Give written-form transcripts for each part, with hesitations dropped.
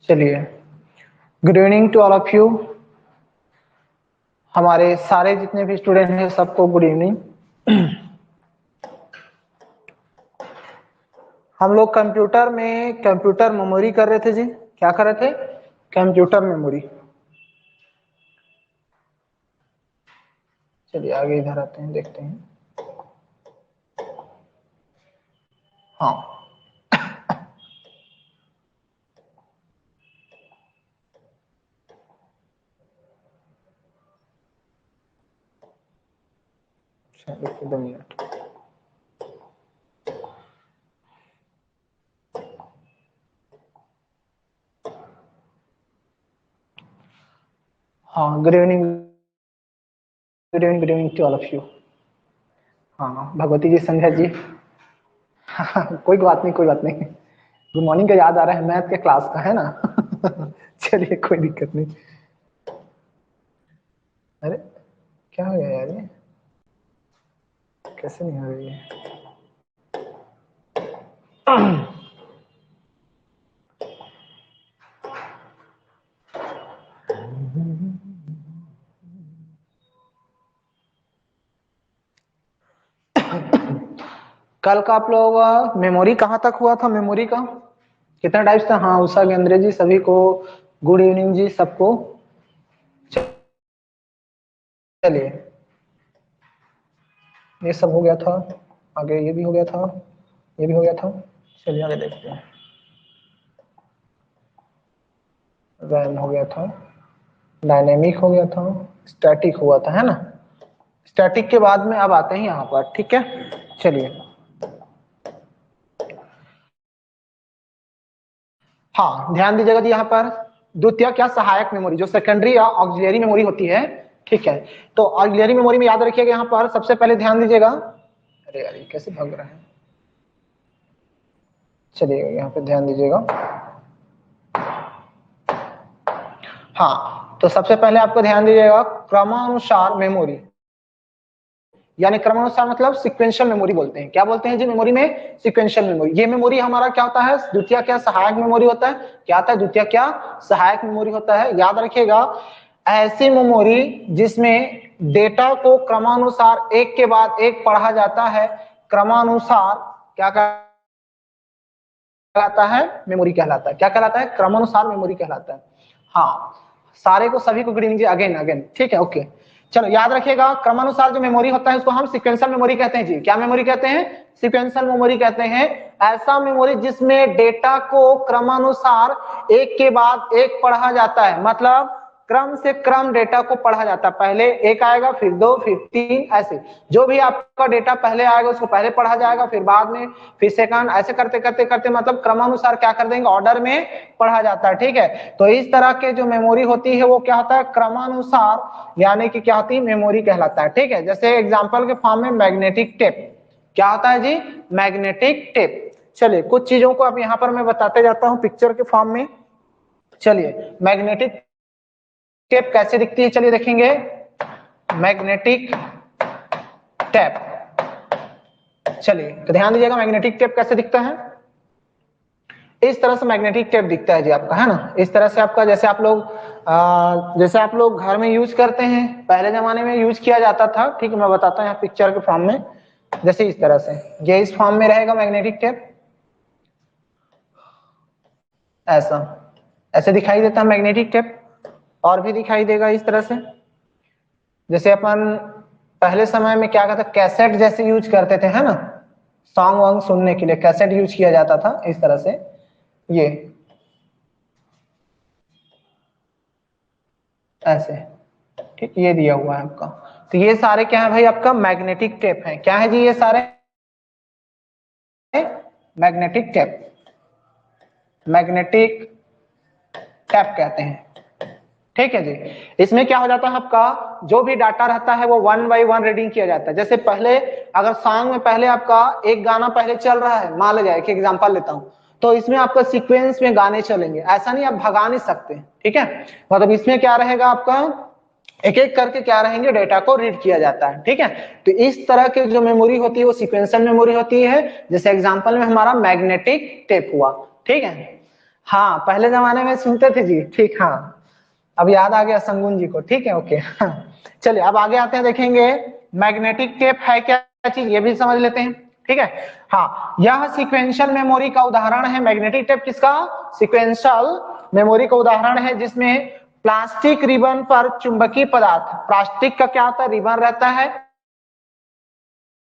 चलिए, good evening to all of you. हमारे सारे जितने भी स्टूडेंट हैं सबको गुड इवनिंग। हम लोग कंप्यूटर में कंप्यूटर मेमोरी कर रहे थे जी। क्या कर रहे थे? Computer memory. चलिए आगे इधर आते हैं, देखते हैं। हाँ, देखिए 2 मिनट। हाँ, good evening, good evening, good evening to all of you. हाँ, भगवती जी, संध्या जी। कोई बात नहीं, कोई बात नहीं। गुड मॉर्निंग का याद आ रहा है, मैथ के क्लास का है ना। चलिए कोई दिक्कत नहीं। अरे क्या हो गया यार, ये कैसे नहीं हो रही है? कल का आप लोग मेमोरी कहाँ तक हुआ था? मेमोरी का कितना टाइप्स था? हाँ, उषा गेंद्रे जी, सभी को गुड इवनिंग जी, सबको। चलिए, ये सब हो गया था, आगे ये भी हो गया था, ये भी हो गया था। चलिए आगे देखते हैं। रैम हो गया था, डायनेमिक हो गया था, स्टैटिक हुआ था, है ना। स्टैटिक के बाद में अब आते हैं यहाँ पर, ठीक है। चलिए, हाँ ध्यान दीजिएगा जी, यहाँ पर द्वितीय क्या सहायक मेमोरी, जो सेकेंडरी या ऑक्सिलरी मेमोरी होती है, ठीक है। तो ऑक्सिलरी मेमोरी में याद रखिएगा, यहाँ पर सबसे पहले ध्यान दीजिएगा। अरे यार, ये कैसे भाग रहा है? चलिए यहाँ पे ध्यान दीजिएगा। हाँ, तो सबसे पहले आपको ध्यान दीजिएगा क्रमानुसार मेमोरी, यानी क्रमानुसार मतलब सीक्वेंशियल मेमोरी बोलते हैं। क्या बोलते हैं जी मेमोरी में? Sequential memory. ये मेमोरी हमारा क्या होता है? द्वितीय क्या सहायक मेमोरी होता है। क्या होता है? द्वितीय क्या सहायक मेमोरी होता है। याद रखिएगा, ऐसी मेमोरी जिसमें डेटा को क्रमानुसार एक के बाद एक पढ़ा जाता है, क्रमानुसार क्या कहलाता है? मेमोरी कहलाता है। क्या कहलाता है? क्रमानुसार मेमोरी कहलाता है। हाँ, सारे को सभी को गुड इवनिंग जी, अगेन अगेन, ठीक है, ओके। चलो याद रखिएगा, क्रमानुसार जो मेमोरी होता है उसको हम सीक्वेंशियल मेमोरी कहते हैं जी। क्या मेमोरी कहते हैं? सीक्वेंशियल मेमोरी कहते हैं ऐसा मेमोरी जिसमें डेटा को क्रमानुसार एक के बाद एक पढ़ा जाता है, मतलब क्रम से क्रम डेटा को पढ़ा जाता है। पहले एक आएगा, फिर 2, फिर 3, ऐसे जो भी आपका डेटा पहले आएगा उसको पहले पढ़ा जाएगा, फिर बाद में, फिर सेकंड, ऐसे करते करते करते मतलब क्रमानुसार क्या कर देंगे, ऑर्डर में पढ़ा जाता है, ठीक है। तो इस तरह के जो मेमोरी होती है वो क्या होता है? क्रमानुसार, यानी कि क्या होती है? मेमोरी कहलाता है, ठीक है। जैसे एग्जाम्पल के फॉर्म में मैग्नेटिक टेप। क्या होता है जी? Magnetic tape. चलिए कुछ चीजों को अब यहाँ पर मैं बताते जाता हूँ पिक्चर के फॉर्म में। चलिए, मैग्नेटिक टेप कैसे दिखती है, चलिए देखेंगे। मैग्नेटिक टेप, चलिए तो ध्यान दीजिएगा मैग्नेटिक टेप कैसे दिखता है। इस तरह से मैग्नेटिक टेप दिखता है जी आपका, है ना। इस तरह से आपका, जैसे आप लोग घर में यूज करते हैं, पहले जमाने में यूज किया जाता था, ठीक है। मैं बताता हूँ यहाँ पिक्चर के फॉर्म में। जैसे इस तरह से ये इस फॉर्म में रहेगा मैग्नेटिक टेप, ऐसा ऐसे दिखाई देता है मैग्नेटिक टेप। और भी दिखाई देगा इस तरह से। जैसे अपन पहले समय में क्या कहते, कैसेट जैसे यूज करते थे, है ना। सॉन्ग वॉन्ग सुनने के लिए कैसेट यूज किया जाता था, इस तरह से ये ऐसे, ठीक, ये दिया हुआ है आपका। तो ये सारे क्या है भाई? आपका मैग्नेटिक टेप है। क्या है जी? ये सारे मैग्नेटिक टेप, मैग्नेटिक टेप कहते हैं, ठीक है जी। इसमें क्या हो जाता है, आपका जो भी डाटा रहता है वो 1 बाई 1 रीडिंग किया जाता है। जैसे पहले अगर सॉन्ग में पहले आपका एक गाना पहले चल रहा है, मान लिया एक एग्जांपल लेता हूं, तो इसमें आपका सीक्वेंस में गाने चलेंगे, ऐसा नहीं, आप भगा नहीं सकते, ठीक है। मतलब इसमें क्या रहेगा आपका, एक एक करके क्या रहेंगे, डेटा को रीड किया जाता है, ठीक है। तो इस तरह की जो मेमोरी होती है वो सीक्वेंशियल मेमोरी होती है। जैसे एग्जांपल में हमारा मैग्नेटिक टेप हुआ, ठीक है। हाँ पहले जमाने में सुनते थे जी, ठीक, हाँ अब याद आ गया संगुन जी को, ठीक है ओके। चलिए अब आगे आते हैं, देखेंगे मैग्नेटिक टेप है क्या चीज, ये भी समझ लेते हैं, ठीक है। हाँ यह सीक्वेंशियल मेमोरी का उदाहरण है, मैग्नेटिक टेप किसका, सीक्वेंशियल मेमोरी का उदाहरण है, जिसमें प्लास्टिक रिबन पर चुंबकीय पदार्थ, प्लास्टिक का क्या होता है, रिबन रहता है,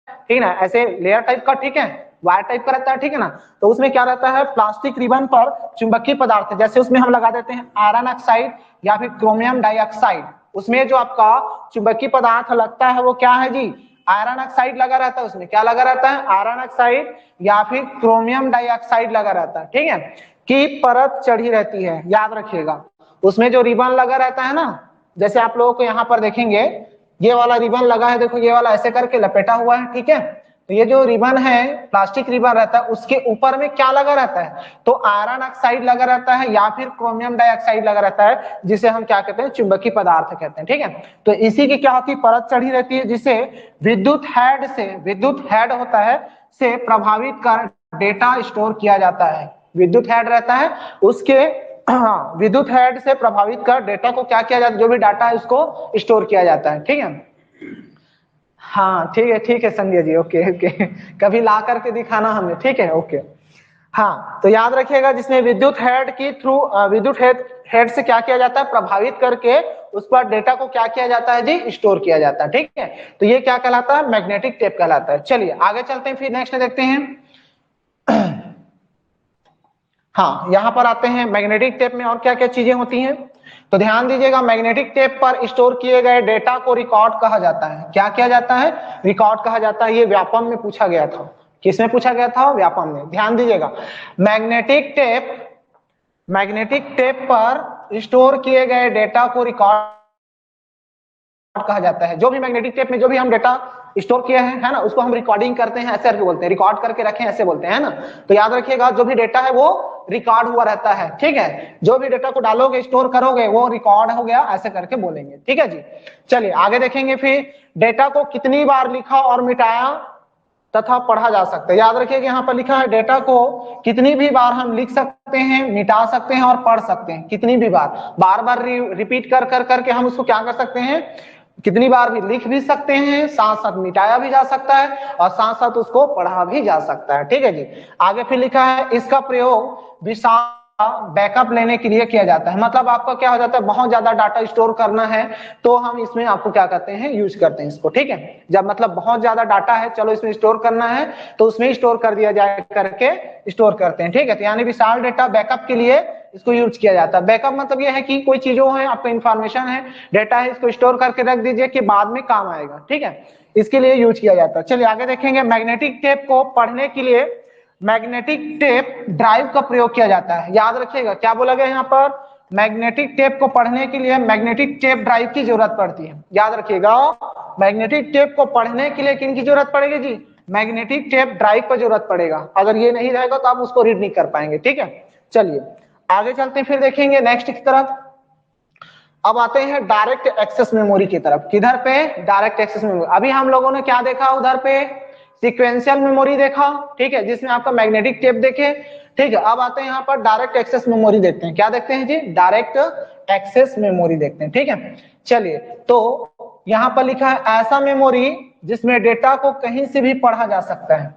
ठीक है ना, ऐसे लेयर टाइप का, ठीक है, वायर टाइप का रहता है, ठीक है ना, तो उसमें क्या रहता है, प्लास्टिक रिबन पर चुंबकीय पदार्थ, जैसे उसमें हम लगा देते हैं आयरन ऑक्साइड या फिर क्रोमियम डाइऑक्साइड, उसमें जो आपका चुंबकीय पदार्थ लगता है वो क्या है जी, आयरन ऑक्साइड लगा रहता है, उसमें क्या लगा रहता है, आयरन ऑक्साइड या फिर क्रोमियम डाइऑक्साइड लगा रहता है, ठीक है, की परत चढ़ी रहती है, याद रखिएगा। उसमें जो रिबन लगा रहता है ना, जैसे आप लोगों को यहाँ पर देखेंगे ये वाला रिबन लगा है, देखो ये वाला ऐसे करके लपेटा हुआ है, ठीक है, तो ये जो रिबन है प्लास्टिक रिबन रहता है, उसके ऊपर में क्या लगा रहता है, तो आयरन ऑक्साइड लगा रहता है या फिर क्रोमियम डाइऑक्साइड लगा रहता है, जिसे हम क्या कहते हैं, चुंबकीय पदार्थ कहते हैं, ठीक है। तो इसी की क्या होती है, परत चढ़ी रहती है, जिसे विद्युत हेड से, विद्युत हेड होता है, से प्रभावित कर डेटा स्टोर किया जाता है, विद्युत हेड रहता है उसके, हाँ विद्युत हेड से प्रभावित कर डेटा को क्या किया जाता है, जो भी डाटा है उसको स्टोर किया जाता है, ठीक है। हाँ ठीक है संजय जी, ओके ओके, कभी ला करके दिखाना हमें, ठीक है ओके। हाँ तो याद रखिएगा, जिसमें विद्युत हेड की थ्रू, विद्युत हेड से क्या किया जाता है, प्रभावित करके उस पर डेटा को क्या किया जाता है जी, स्टोर किया जाता है, ठीक है। तो ये क्या कहलाता है, मैग्नेटिक टेप कहलाता है। चलिए आगे चलते हैं, फिर नेक्स्ट देखते हैं। हाँ यहाँ पर आते हैं, मैग्नेटिक टेप में और क्या क्या चीजें होती हैं, तो ध्यान दीजिएगा, मैग्नेटिक टेप पर स्टोर किए गए डेटा को रिकॉर्ड कहा जाता है, क्या किया जाता है, रिकॉर्ड कहा जाता है। ये व्यापम में पूछा गया था, किसमें पूछा गया था, व्यापम में, ध्यान दीजिएगा। मैग्नेटिक टेप, मैग्नेटिक टेप पर स्टोर किए गए डेटा को रिकॉर्ड कहा जाता है। जो भी मैग्नेटिक टेप में जो भी हम डेटा स्टोर किए हैं, है ना, उसको हम रिकॉर्डिंग करते हैं, ऐसे करके बोलते हैं, रिकॉर्ड करके रखें ऐसे बोलते हैं ना। तो याद रखिएगा, जो भी डेटा है वो रिकॉर्ड हुआ रहता है, ठीक है, जो भी डेटा को डालोगे स्टोर करोगे वो रिकॉर्ड हो गया, ऐसे करके बोलेंगे, ठीक है जी। चलिए आगे देखेंगे, फिर डेटा को कितनी बार लिखा और मिटाया तथा पढ़ा जा सकता है। याद रखिए कि यहाँ पर लिखा है डेटा को कितनी भी बार हम लिख सकते हैं, मिटा सकते हैं और पढ़ सकते हैं, कितनी भी बार, बार बार रिपीट कर कर करके हम उसको क्या कर सकते हैं, कितनी बार भी लिख भी सकते हैं, साथ साथ मिटाया भी जा सकता है और साथ साथ उसको पढ़ा भी जा सकता है, ठीक है जी। आगे फिर लिखा है, इसका प्रयोग विशाल बैकअप लेने के लिए किया जाता है। मतलब आपका क्या हो जाता है, बहुत ज्यादा डाटा स्टोर करना है तो हम इसमें आपको क्या करते हैं, यूज करते हैं इसको, ठीक है। जब मतलब बहुत ज्यादा डाटा है, चलो इसमें स्टोर करना है तो उसमें स्टोर कर दिया जाए करके स्टोर करते हैं, ठीक है। तो यानी विशाल डेटा बैकअप के लिए इसको यूज किया जाता है। बैकअप मतलब ये है कि कोई चीजों है, आपका इंफॉर्मेशन है, डेटा है, इसको स्टोर करके रख दीजिए कि बाद में काम आएगा, ठीक है, इसके लिए यूज किया जाता है। चलिए आगे देखेंगे, मैग्नेटिक टेप को पढ़ने के लिए मैग्नेटिक टेप ड्राइव का प्रयोग किया जाता है। याद रखिएगा क्या बोला गया यहाँ पर, मैग्नेटिक टेप को पढ़ने के लिए मैग्नेटिक टेप ड्राइव की जरूरत पड़ती है। याद रखिएगा, मैग्नेटिक टेप को पढ़ने के लिए किन की जरूरत पड़ेगी जी, मैग्नेटिक टेप ड्राइव पर जरूरत पड़ेगा। अगर ये नहीं रहेगा तो आप उसको रीड नहीं कर पाएंगे, ठीक है। चलिए आगे चलते हैं, फिर देखेंगे नेक्स्ट की तरफ। अब आते हैं डायरेक्ट एक्सेस मेमोरी की तरफ। किधर पे, डायरेक्ट एक्सेस मेमोरी। अभी हम लोगों ने क्या देखा, उधर पे सीक्वेंशियल मेमोरी देखा, ठीक है, जिसमें आपका मैग्नेटिक टेप देखे, ठीक है। अब आते हैं यहाँ पर डायरेक्ट एक्सेस मेमोरी देखते हैं। क्या देखते हैं जी, डायरेक्ट एक्सेस मेमोरी देखते हैं, ठीक है। चलिए तो यहाँ पर लिखा है, ऐसा मेमोरी जिसमें डेटा को कहीं से भी पढ़ा जा सकता है।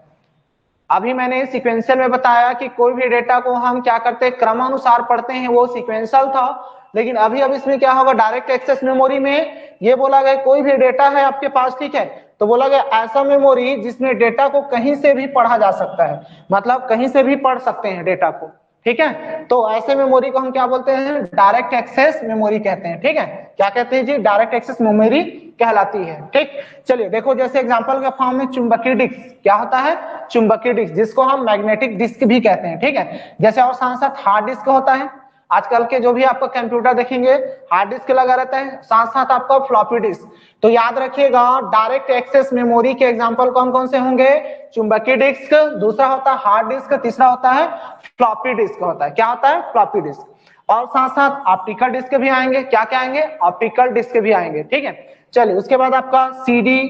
अभी मैंने सीक्वेंशियल में बताया कि कोई भी डेटा को हम क्या करते हैं, क्रमानुसार पढ़ते हैं, वो सीक्वेंशियल था। लेकिन अभी अब इसमें क्या होगा, डायरेक्ट एक्सेस मेमोरी में ये बोला गया कोई भी डेटा है आपके पास, ठीक है, तो बोला गया ऐसा मेमोरी जिसमें डेटा को कहीं से भी पढ़ा जा सकता है, मतलब कहीं से भी पढ़ सकते हैं डेटा को, ठीक है। तो ऐसे मेमोरी को हम क्या बोलते हैं, डायरेक्ट एक्सेस मेमोरी कहते हैं, ठीक है। क्या कहते हैं जी, डायरेक्ट एक्सेस मेमोरी कहलाती है, ठीक। चलिए देखो, जैसे एग्जांपल के फॉर्म में चुंबकीय डिस्क, क्या होता है, चुंबकीय डिस्क, जिसको हम मैग्नेटिक डिस्क भी कहते हैं, ठीक है। जैसे और साथ साथ हार्ड डिस्क होता है, आजकल के जो भी आपको कंप्यूटर देखेंगे हार्ड डिस्क लगा रहता है, साथ साथ आपका फ्लॉपी डिस्क। तो याद रखिएगा, डायरेक्ट एक्सेस मेमोरी के एग्जांपल कौन कौन से होंगे, चुंबकीय डिस्क, दूसरा होता है हार्ड डिस्क, तीसरा होता है फ्लॉपी डिस्क होता है। क्या होता है, फ्लॉपी डिस्क। और साथ साथ ऑप्टिकल डिस्क भी आएंगे, क्या क्या आएंगे, ऑप्टिकल डिस्क भी आएंगे, ठीक है। चलिए उसके बाद आपका CD,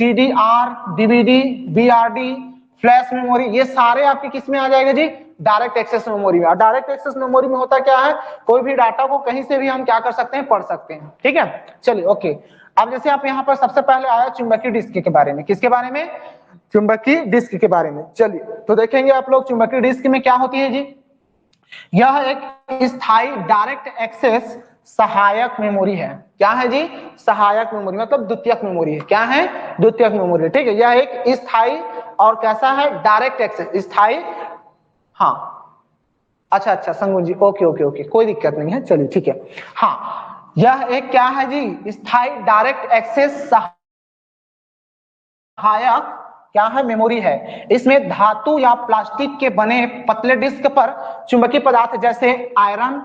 CDR, DVD, BRD, flash memory, ये सारे आपके किस में आ जाएगा जी, डायरेक्ट एक्सेस मेमोरी में। और डायरेक्ट एक्सेस मेमोरी में होता क्या है, कोई भी डाटा को कहीं से भी हम क्या कर सकते हैं, पढ़ सकते हैं। ठीक है, चलिए ओके। अब जैसे आप यहाँ पर सबसे पहले आया चुंबकीय डिस्क के बारे में, किसके बारे में, चुंबकीय डिस्क के बारे में। चलिए तो देखेंगे आप लोग चुंबकीय डिस्क में क्या होती है जी, यह एक स्थायी डायरेक्ट एक्सेस सहायक मेमोरी है। क्या है जी, सहायक मेमोरी, मतलब द्वितीयक मेमोरी है। क्या है, द्वितीयक मेमोरी है। ठीक है, यह एक स्थायी और कैसा है, डायरेक्ट एक्सेस, स्थायी। हाँ अच्छा अच्छा संगुन जी, ओके ओके ओके, कोई दिक्कत नहीं है, चलिए ठीक है। हाँ, यह एक क्या है जी, स्थायी डायरेक्ट एक्सेस सहायक क्या है, मेमोरी है। इसमें धातु या प्लास्टिक के बने पतले डिस्क पर चुंबकीय पदार्थ जैसे आयरन,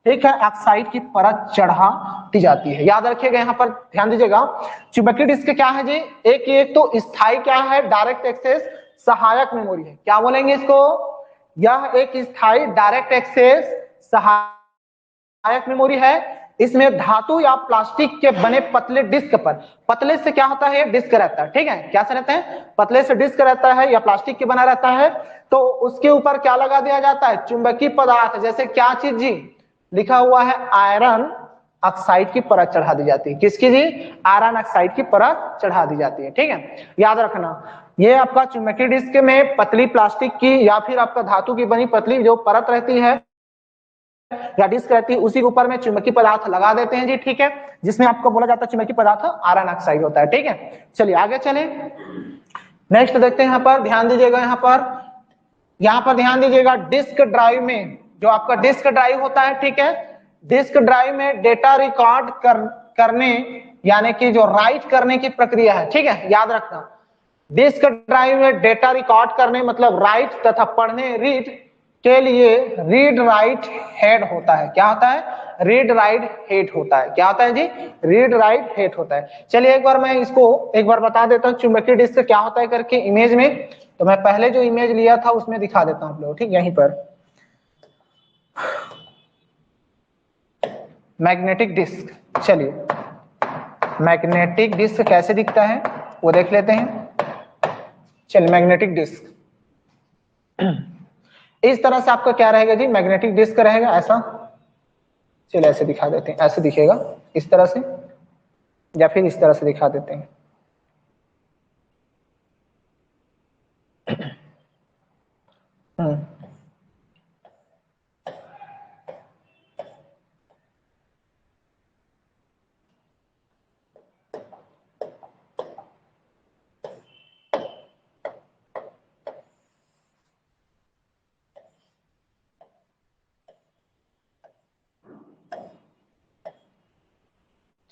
ठीक है, ऑक्साइड की परत चढ़ा दी जाती है। याद रखिएगा, यहाँ पर ध्यान दीजिएगा, चुंबकीय डिस्क क्या है जी, एक तो स्थायी क्या है, डायरेक्ट एक्सेस सहायक मेमोरी है। क्या बोलेंगे इसको, यह एक स्थायी डायरेक्ट एक्सेस सहायक मेमोरी है। इसमें धातु या प्लास्टिक के बने पतले डिस्क पर, पतले से क्या होता है, डिस्क रहता है। ठीक है, क्या से रहता है, पतले से डिस्क रहता है या प्लास्टिक के बना रहता है, तो उसके ऊपर क्या लगा दिया जाता है, चुंबकीय पदार्थ जैसे क्या चीज जी, लिखा हुआ है आयरन ऑक्साइड की परत चढ़ा दी जाती है। किसकी जी, आयरन ऑक्साइड की परत चढ़ा दी जाती है। ठीक है, याद रखना, ये आपका चुंबकीय डिस्क में पतली प्लास्टिक की या फिर आपका धातु की बनी पतली जो परत रहती है या डिस्क रहती है, उसी के ऊपर में चुंबकीय पदार्थ लगा देते हैं जी। ठीक है, जिसमें आपको बोला जाता है चुंबकीय पदार्थ आयरन ऑक्साइड होता है। ठीक है, चलिए आगे चलें, नेक्स्ट देखते हैं। यहाँ पर ध्यान दीजिएगा, यहाँ पर ध्यान दीजिएगा, डिस्क ड्राइव में, जो आपका डिस्क ड्राइव होता है, ठीक है, डिस्क ड्राइव में डेटा रिकॉर्ड करने यानी कि जो राइट करने की प्रक्रिया है। ठीक है, याद रखना, डिस्क ड्राइव में डेटा रिकॉर्ड करने मतलब राइट तथा पढ़ने, रीड के लिए रीड राइट हेड होता है। क्या होता है, रीड राइट हेड होता है। क्या होता है जी, रीड राइट हेड होता है। चलिए एक बार मैं इसको एक बार बता देता हूँ चुंबकीय डिस्क क्या होता है करके इमेज में। तो मैं पहले जो इमेज लिया था उसमें दिखा देता हूँ आप लोग, ठीक, यहीं पर मैग्नेटिक डिस्क। चलिए मैग्नेटिक डिस्क कैसे दिखता है वो देख लेते हैं। चलिए मैग्नेटिक डिस्क इस तरह से आपका क्या रहेगा जी, मैग्नेटिक डिस्क रहेगा ऐसा। चलिए ऐसे दिखा देते हैं, ऐसे दिखेगा इस तरह से, या फिर इस तरह से दिखा देते हैं।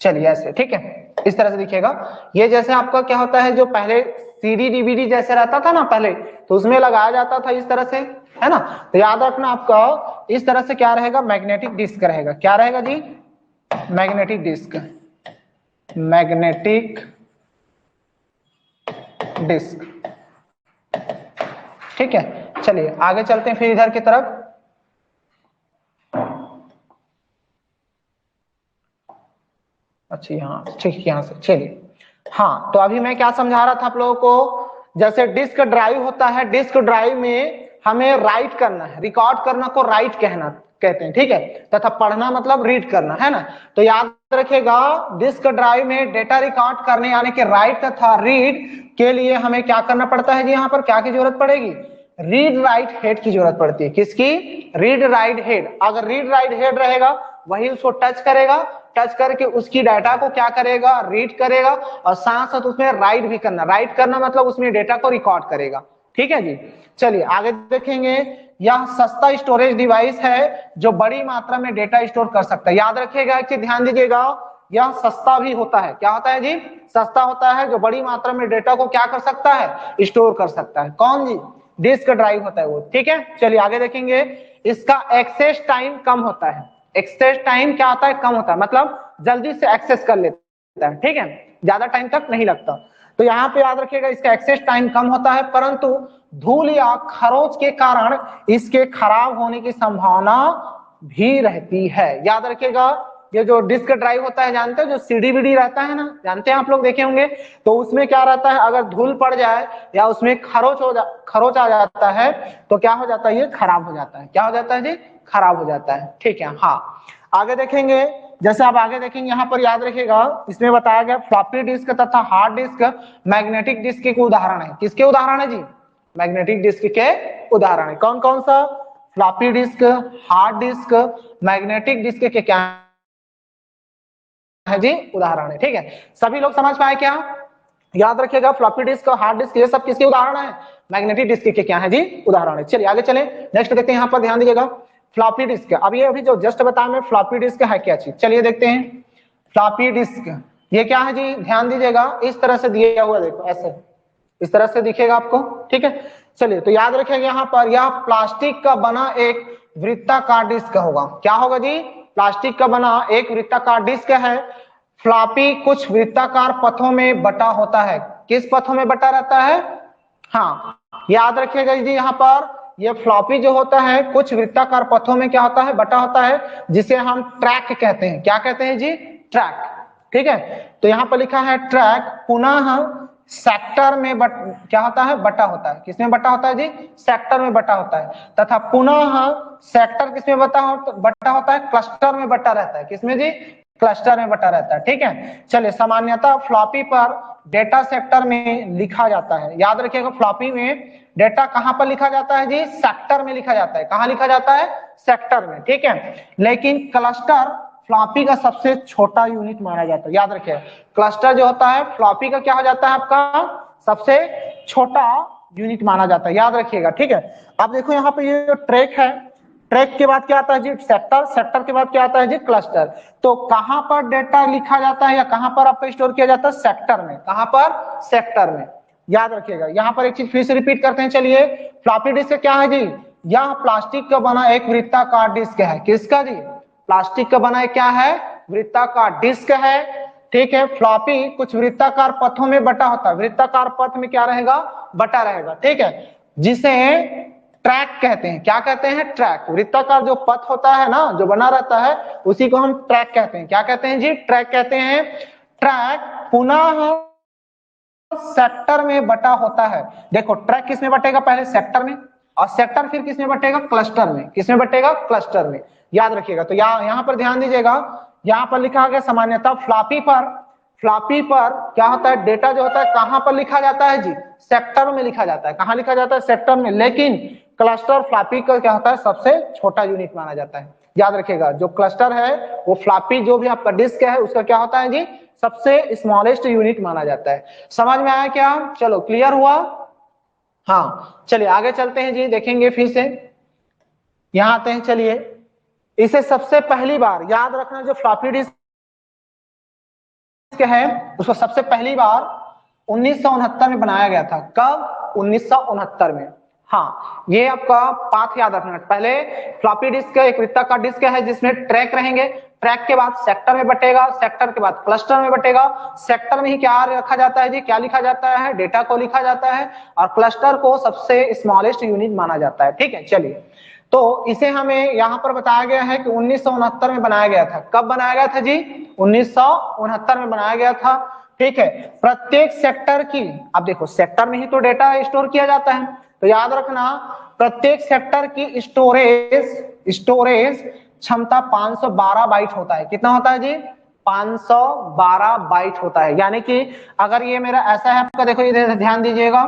चलिए ऐसे, ठीक है, इस तरह से दिखेगा। ये जैसे आपका क्या होता है, जो पहले सीडी डीवीडी जैसे रहता था ना पहले, तो उसमें लगाया जाता था इस तरह से, है ना। तो याद रखना आपका इस तरह से क्या रहेगा, मैग्नेटिक डिस्क रहेगा। क्या रहेगा जी, मैग्नेटिक डिस्क, मैग्नेटिक डिस्क। ठीक है, चलिए आगे चलते हैं फिर इधर की तरफ। अच्छा यहाँ, ठीक, यहाँ से चलिए। हाँ, तो अभी मैं क्या समझा रहा था आप लोगों को, जैसे डिस्क ड्राइव होता है, डिस्क ड्राइव में हमें राइट करना है, रिकॉर्ड करना को राइट कहते हैं। ठीक है, तथा पढ़ना मतलब रीड करना, है ना। तो याद रखिएगा, डिस्क ड्राइव में डेटा रिकॉर्ड करने यानी कि राइट तथा रीड के लिए हमें क्या करना पड़ता है जी, यहाँ पर क्या की जरूरत पड़ेगी, रीड राइट हेड की जरूरत पड़ती है। किसकी, रीड राइट हेड। अगर रीड राइट हेड रहेगा वही उसको टच करेगा, टच करके उसकी डाटा को क्या करेगा, रीड करेगा, और साथ साथ उसमें राइट भी करना। राइट करना मतलब उसमें डेटा को रिकॉर्ड करेगा। ठीक है जी, चलिए आगे देखेंगे। यह सस्ता स्टोरेज डिवाइस है जो बड़ी मात्रा में डेटा स्टोर कर सकता है। याद रखिएगा कि ध्यान दीजिएगा, यह सस्ता भी होता है। क्या होता है जी, सस्ता होता है, जो बड़ी मात्रा में डेटा को क्या कर सकता है, स्टोर कर सकता है। कौन जी, डिस्क ड्राइव होता है वो। ठीक है, चलिए आगे देखेंगे। इसका एक्सेस टाइम कम होता है। एक्सेस टाइम क्या होता है, कम होता है, मतलब जल्दी से एक्सेस कर लेता है। ठीक है, ज्यादा टाइम तक नहीं लगता। तो यहाँ पे याद रखिएगा, इसका एक्सेस टाइम कम होता है, परंतु धूल या खरोच के कारण इसके खराब होने की संभावना भी रहती है। याद रखिएगा, ये जो डिस्क ड्राइव होता है जानते हो, जो सीडी वीडी रहता है ना, जानते हैं आप लोग, देखे होंगे। तो उसमें क्या रहता है, अगर धूल पड़ जाए या उसमें खरोच आ जाता है तो क्या हो जाता है, ये खराब हो जाता है। क्या हो जाता है जी, खराब हो जाता है। ठीक है, हाँ आगे देखेंगे। जैसे आप आगे देखेंगे यहाँ पर याद रखिएगा, इसमें बताया गया फ्लॉपी डिस्क तथा हार्ड डिस्क मैग्नेटिक डिस्क के उदाहरण है। किसके उदाहरण है जी, मैग्नेटिक डिस्क के उदाहरण है। कौन कौन सा, floppy disk, hard disk, magnetic disk के क्या है जी, उदाहरण है। ठीक है, सभी लोग समझ पाए क्या, याद रखिएगा फ्लॉपी डिस्क और हार्ड डिस्क ये सब किसके उदाहरण है, मैग्नेटिक डिस्क के क्या है जी, उदाहरण है। चलिए आगे चले, नेक्स्ट देखते हैं। यहाँ पर ध्यान दीजिएगा, फ्लॉपी डिस्क, अब ये अभी जो जस्ट बताया मैं फ्लॉपी डिस्क है क्या चीज, चलिए देखते हैं। फ्लॉपी डिस्क ये क्या है जी, ध्यान दीजिएगा, इस तरह से दिया हुआ, देखो ऐसे इस तरह से दिखेगा आपको। ठीक है, चलिए तो याद रखेंगे यहाँ पर, यह प्लास्टिक का बना एक वृत्ताकार डिस्क होगा। क्या होगा जी, प्लास्टिक का बना एक वृत्ताकार डिस्क है। फ्लॉपी कुछ वृत्ताकार पथों में बटा होता है। किस पथों में बटा रहता है, हाँ याद रखिएगा जी, यहाँ पर ये फ्लॉपी जो होता है कुछ वृत्ताकार पथों में क्या होता है, बटा होता है, जिसे हम ट्रैक कहते हैं। क्या कहते हैं जी, ट्रैक। ठीक है, तो यहाँ पर लिखा है ट्रैक पुनः सेक्टर में क्या होता है, बटा होता है। किसमें बटा होता है जी, सेक्टर में बटा होता है। तथा पुनः सेक्टर किसमें बटा होता है, क्लस्टर में बटा रहता है। किसमें जी, क्लस्टर में बटा रहता है। ठीक है, चलिए सामान्यतः फ्लॉपी पर डेटा सेक्टर में लिखा जाता है। याद रखिएगा, फ्लॉपी में डेटा कहां पर लिखा जाता है जी, सेक्टर में लिखा जाता है। कहां लिखा जाता है, सेक्टर में। ठीक है, लेकिन क्लस्टर फ्लॉपी का सबसे छोटा यूनिट माना जाता है। याद रखिए, क्लस्टर जो होता है फ्लॉपी का क्या हो जाता है, आपका सबसे छोटा यूनिट माना जाता है। याद रखिएगा। ठीक है, अब देखो यहाँ पे ये जो ट्रैक है, ट्रैक के बाद क्या आता है जी, सेक्टर, सेक्टर के बाद क्या आता है जी, क्लस्टर। तो कहां पर डेटा लिखा जाता है या कहां पर आपका स्टोर किया जाता है, सेक्टर में। कहां पर, सेक्टर में। याद रखिएगा। यहाँ पर एक चीज फिर से रिपीट करते हैं, चलिए। फ्लॉपी डिस्क क्या है जी, यह प्लास्टिक का बना एक वृत्ताकार डिस्क है। किसका जी, प्लास्टिक का बना क्या है, वृत्ताकार डिस्क है। ठीक है, फ्लॉपी कुछ वृत्ताकार पथों में बटा होता है। वृत्ताकार पथ में क्या रहेगा, बटा रहेगा। ठीक है, जिसे ट्रैक कहते हैं। क्या कहते हैं, ट्रैक। वृत्ताकार जो पथ होता है ना, जो बना रहता है, उसी को हम ट्रैक कहते हैं। क्या कहते हैं जी, ट्रैक कहते हैं। ट्रैक पुनः सेक्टर में बटा होता है। देखो ट्रैक किस में बटेगा, पहले सेक्टर में, और सेक्टर फिर किस में बटेगा, क्लस्टर में। किस में बटेगा, क्लस्टर में। याद रखिएगा। तो यहाँ पर ध्यान दीजिएगा, यहाँ पर लिखा गया समान्यतः फ्लॉपी पर क्या होता है, डेटा जो होता है कहां पर लिखा जाता है जी, सेक्टर में लिखा जाता है। कहां लिखा जाता है, सेक्टर में। लेकिन क्लस्टर फ्लॉपी का क्या होता है, सबसे छोटा यूनिट माना जाता है। याद रखिएगा, जो क्लस्टर है वो फ्लॉपी जो भी आपका डिस्क है उसका क्या होता है जी, सबसे स्मॉलेस्ट यूनिट माना जाता है। समझ में आया क्या, चलो क्लियर हुआ। हाँ चलिए आगे चलते हैं जी, देखेंगे फिर से। यहां आते हैं, चलिए। इसे सबसे पहली बार याद रखना, जो फ्लॉपी डिस्क है उसको सबसे पहली बार 1969 में बनाया गया था। कब, 1969 में। हाँ ये आपका पाथ याद रखना। पहले फ्लॉपी डिस्क एक वृत्ताकार डिस्क है जिसमें ट्रैक रहेंगे। ट्रैक के बाद सेक्टर में बटेगा, सेक्टर के बाद क्लस्टर में बटेगा। सेक्टर में ही क्या रखा जाता है जी, क्या लिखा जाता है, डेटा को लिखा जाता है। और क्लस्टर को सबसे स्मॉलेस्ट यूनिट माना जाता है। ठीक है, चलिए। तो इसे हमें यहाँ पर बताया गया है कि 1969 में बनाया गया था। कब बनाया गया था जी, 1969 में बनाया गया था। ठीक है, प्रत्येक सेक्टर की, अब देखो सेक्टर में ही तो डेटा स्टोर किया जाता है, तो याद रखना प्रत्येक सेक्टर की स्टोरेज क्षमता 512 बाइट होता है। कितना होता है जी, 512 बाइट होता है। यानी कि अगर ये मेरा ऐसा है आपका, देखो इधर ध्यान दीजिएगा,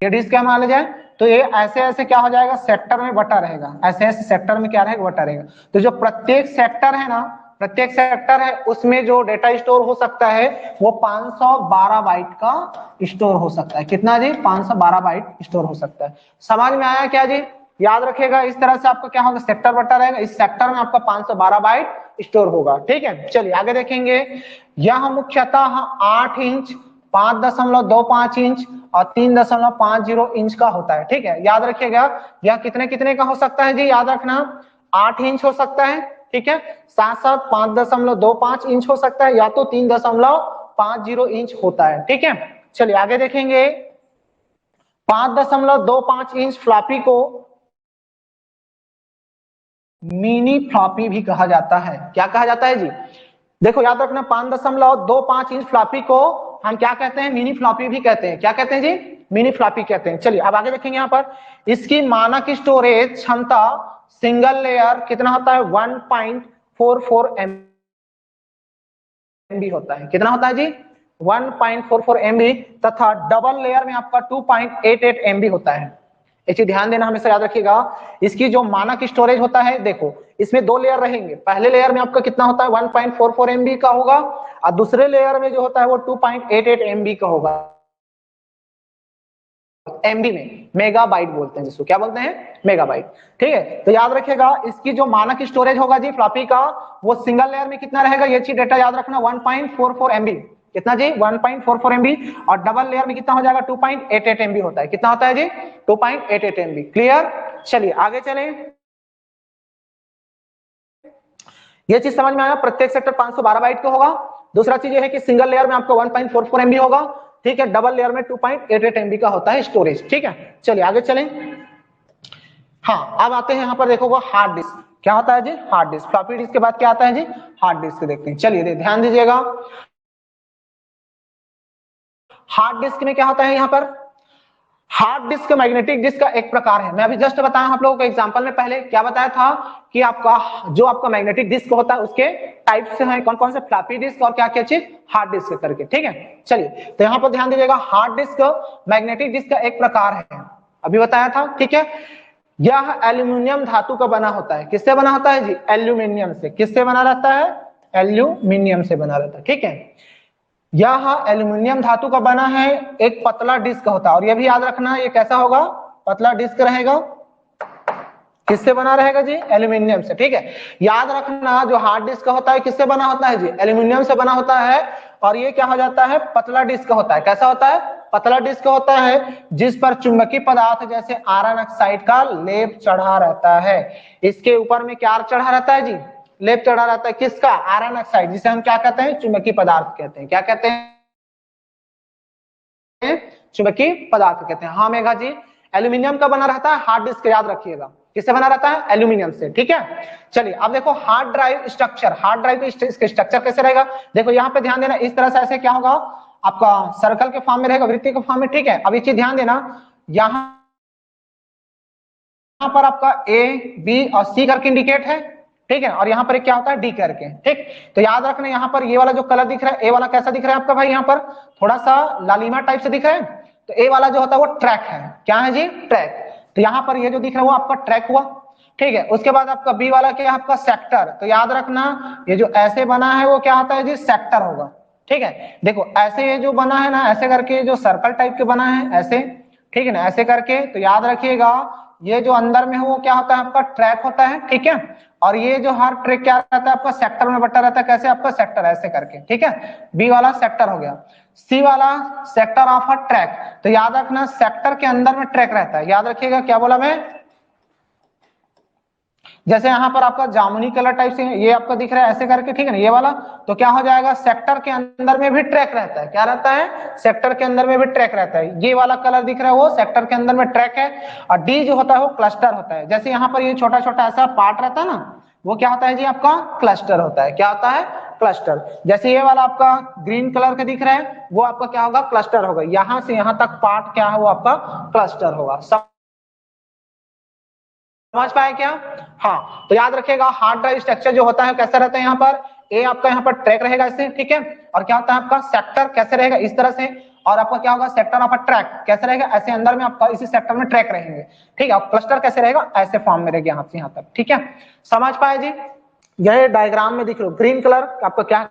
ये डिस्क क्या मान लिया जाए, तो ये ऐसे ऐसे क्या हो जाएगा, सेक्टर में बटा रहेगा। ऐसे ऐसे सेक्टर में क्या रहेगा, बटा रहेगा। तो जो प्रत्येक सेक्टर है ना, प्रत्येक सेक्टर है उसमें जो डेटा स्टोर हो सकता है वो 512 बाइट का स्टोर हो सकता है। कितना जी, 512 बाइट स्टोर हो सकता है। समझ में आया क्या जी, याद रखिएगा। इस तरह से आपका क्या होगा, सेक्टर बटा रहेगा, इस सेक्टर में आपका 512 बाइट स्टोर होगा। ठीक है, चलिए आगे देखेंगे। यह मुख्यतः 8 इंच, 5.25 इंच और 3.50 इंच का होता है। ठीक है, याद रखिएगा। यह कितने कितने का हो सकता है जी, याद रखना 8 इंच हो सकता है। ठीक है, साथ साथ 5.25 इंच हो सकता है, या तो 3.50 इंच होता है। ठीक है, चलिए आगे देखेंगे। 5.25 इंच फ्लॉपी को मिनी फ्लॉपी भी कहा जाता है। क्या कहा जाता है जी, देखो याद रखना 5.25 इंच फ्लॉपी को हम क्या कहते हैं, मिनी फ्लॉपी भी कहते हैं। क्या कहते हैं जी, मिनी फ्लॉपी कहते हैं। चलिए अब आगे देखेंगे यहाँ पर, इसकी मानक स्टोरेज क्षमता सिंगल लेयर कितना होता है, 1.44 MB होता है। कितना होता है जी, 1.44 MB, तथा डबल लेयर में आपका 2.88 MB होता है। एक चीज ध्यान देना, हमेशा याद रखिएगा, इसकी जो मानक स्टोरेज होता है, देखो इसमें दो लेयर रहेंगे। पहले लेयर में आपका कितना होता है, 1.44 MB का होगा, और दूसरे लेयर में जो होता है वो 2.88 MB का होगा। MB में मेगाबाइट बोलते हैं जिसको, क्या बोलते हैं, मेगाबाइट। ठीक है, तो याद रखिएगा इसकी जो मानक स्टोरेज होगा जी फ्लॉपी का, वो सिंगल लेयर में कितना रहेगा, ये चीज डेटा याद रखना, 1.44 MB। कितना जी, 1.44 MB, और डबल लेयर में कितना हो जाएगा, 2.88 MB होता है। कितना होता है जी, 2.88 MB। क्लियर। चलिए आगे चलें, ये चीज समझ में आया, प्रत्येक सेक्टर 512 बाइट का होगा। दूसरा चीज ये है कि सिंगल लेयर में आपका 1.44 MB होगा, ठीक है, डबल लेयर में 2.88 MB का होता है स्टोरेज। ठीक है, चलिए आगे चलें। हाँ, अब आते हैं यहाँ पर, देखो वो हार्ड डिस्क क्या होता है जी, हार्ड डिस्क। फ्लॉपी डिस्क के बाद क्या आता है जी, हार्ड डिस्क देखते हैं। चलिए ध्यान दीजिएगा, हार्ड डिस्क में क्या होता है, यहाँ पर हार्ड डिस्क मैग्नेटिक डिस्क का एक प्रकार है। मैं अभी जस्ट बताया आप लोगों को एग्जांपल में, पहले क्या बताया था कि आपका जो आपका मैग्नेटिक डिस्क होता है उसके टाइप से है, कौन कौन से, फ्लॉपी डिस्क और क्या क्या चीज, हार्ड डिस्क करके। ठीक है, चलिए तो यहाँ पर ध्यान दीजिएगा, हार्ड डिस्क मैग्नेटिक डिस्क का एक प्रकार है, अभी बताया था। ठीक है, यह एल्यूमिनियम धातु का बना होता है। किससे बना होता है जी, एल्यूमिनियम से। किससे बना रहता है, एल्यूमिनियम से बना रहता है। ठीक है, यह एल्यूमिनियम धातु का बना है, एक पतला डिस्क होता है, और यह भी याद रखना ये कैसा होगा, पतला डिस्क रहेगा। किससे बना रहेगा जी, एल्यूमिनियम से। ठीक है, याद रखना जो हार्ड डिस्क होता है किससे बना होता है जी, एल्यूमिनियम से बना होता है, और ये क्या हो जाता है, पतला डिस्क होता है। कैसा होता है, पतला डिस्क होता है, जिस पर चुंबकीय पदार्थ जैसे आयरन ऑक्साइड का लेप चढ़ा रहता है। इसके ऊपर में क्या चढ़ा रहता है जी, लेप चढ़ा रहता है, किसका, आयरन ऑक्साइड, जिसे हम क्या कहते हैं, चुंबकीय पदार्थ कहते हैं। क्या कहते हैं, चुंबकीय पदार्थ कहते हैं। हाँ मेघा जी, एल्यूमिनियम का बना रहता है हार्ड डिस्क, याद रखिएगा। किससे बना रहता है, एल्यूमिनियम से। ठीक है, चलिए अब देखो hard drive structure. Hard drive इसका स्ट्रक्चर कैसे रहेगा, देखो यहाँ पे ध्यान देना, इस तरह से ऐसे क्या होगा, आपका सर्कल के फॉर्म में रहेगा, वृत्तीय के फॉर्म में। ठीक है, अब ये चीज ध्यान देना, यहाँ पर आपका A, B और C करके इंडिकेट है। ठीक है, और यहाँ पर क्या होता है, D करके। ठीक, तो याद रखना यहाँ पर ये वाला जो कलर दिख रहा है, A वाला कैसा दिख रहा है आपका भाई, यहाँ पर थोड़ा सा लालिमा टाइप से दिख रहा है, तो A वाला जो होता है वो ट्रैक है। क्या है जी, ट्रैक। तो यहाँ पर ये जो दिख रहा है वो आपका ट्रैक हुआ। ठीक है, उसके बाद आपका B वाला क्या है, आपका सेक्टर। तो याद रखना ये जो ऐसे बना है वो क्या होता है जी, सेक्टर होगा। ठीक है, देखो ऐसे ये जो बना है ना, ऐसे करके जो सर्कल टाइप के बना है ऐसे, ठीक है ना, ऐसे करके, तो याद रखिएगा ये जो अंदर में है वो क्या होता है, आपका ट्रैक होता है। ठीक है, और ये जो हर ट्रैक क्या रहता है, आपका सेक्टर में बटा रहता है। कैसे, आपका सेक्टर ऐसे करके। ठीक है, बी वाला सेक्टर हो गया, सी वाला सेक्टर ऑफ अ ट्रैक। तो याद रखना सेक्टर के अंदर में ट्रैक रहता है। याद रखिएगा, क्या बोला मैं, जैसे यहाँ पर आपका जामुनी कलर टाइप से ये आपका दिख रहा है ऐसे करके, ठीक है ना, ये वाला, तो क्या हो जाएगा, सेक्टर के अंदर में भी ट्रैक रहता है। क्या रहता है, सेक्टर के अंदर में भी ट्रैक रहता है। ये वाला कलर दिख रहा है वो सेक्टर के अंदर में ट्रैक है, और डी जो होता है वो क्लस्टर होता है। जैसे यहाँ पर ये छोटा छोटा ऐसा पार्ट रहता है ना, वो क्या होता है जी, आपका क्लस्टर होता है। क्या होता है, क्लस्टर। जैसे ये वाला आपका ग्रीन कलर का दिख रहा है वो आपका क्या होगा, क्लस्टर होगा। यहाँ से यहाँ तक पार्ट क्या है, वो आपका क्लस्टर होगा। समझ पाए क्या, हाँ। तो याद रखिएगा हार्ड ड्राइव स्ट्रक्चर जो होता है कैसा रहता है, यहाँ पर ए आपका यहाँ पर ट्रैक रहेगा ऐसे। ठीक है, और क्या होता है आपका सेक्टर कैसे रहेगा, इस तरह से, और आपका क्या होगा, सेक्टर ऑफ अ ट्रैक कैसे रहेगा, ऐसे अंदर में आपका इसी सेक्टर में ट्रैक रहेंगे। ठीक है, और क्लस्टर कैसे रहेगा, ऐसे फॉर्म में रहेगा यहाँ से यहाँ तक। ठीक है, समझ पाए जी। यह डायग्राम में दिख लो ग्रीन कलर आपका क्या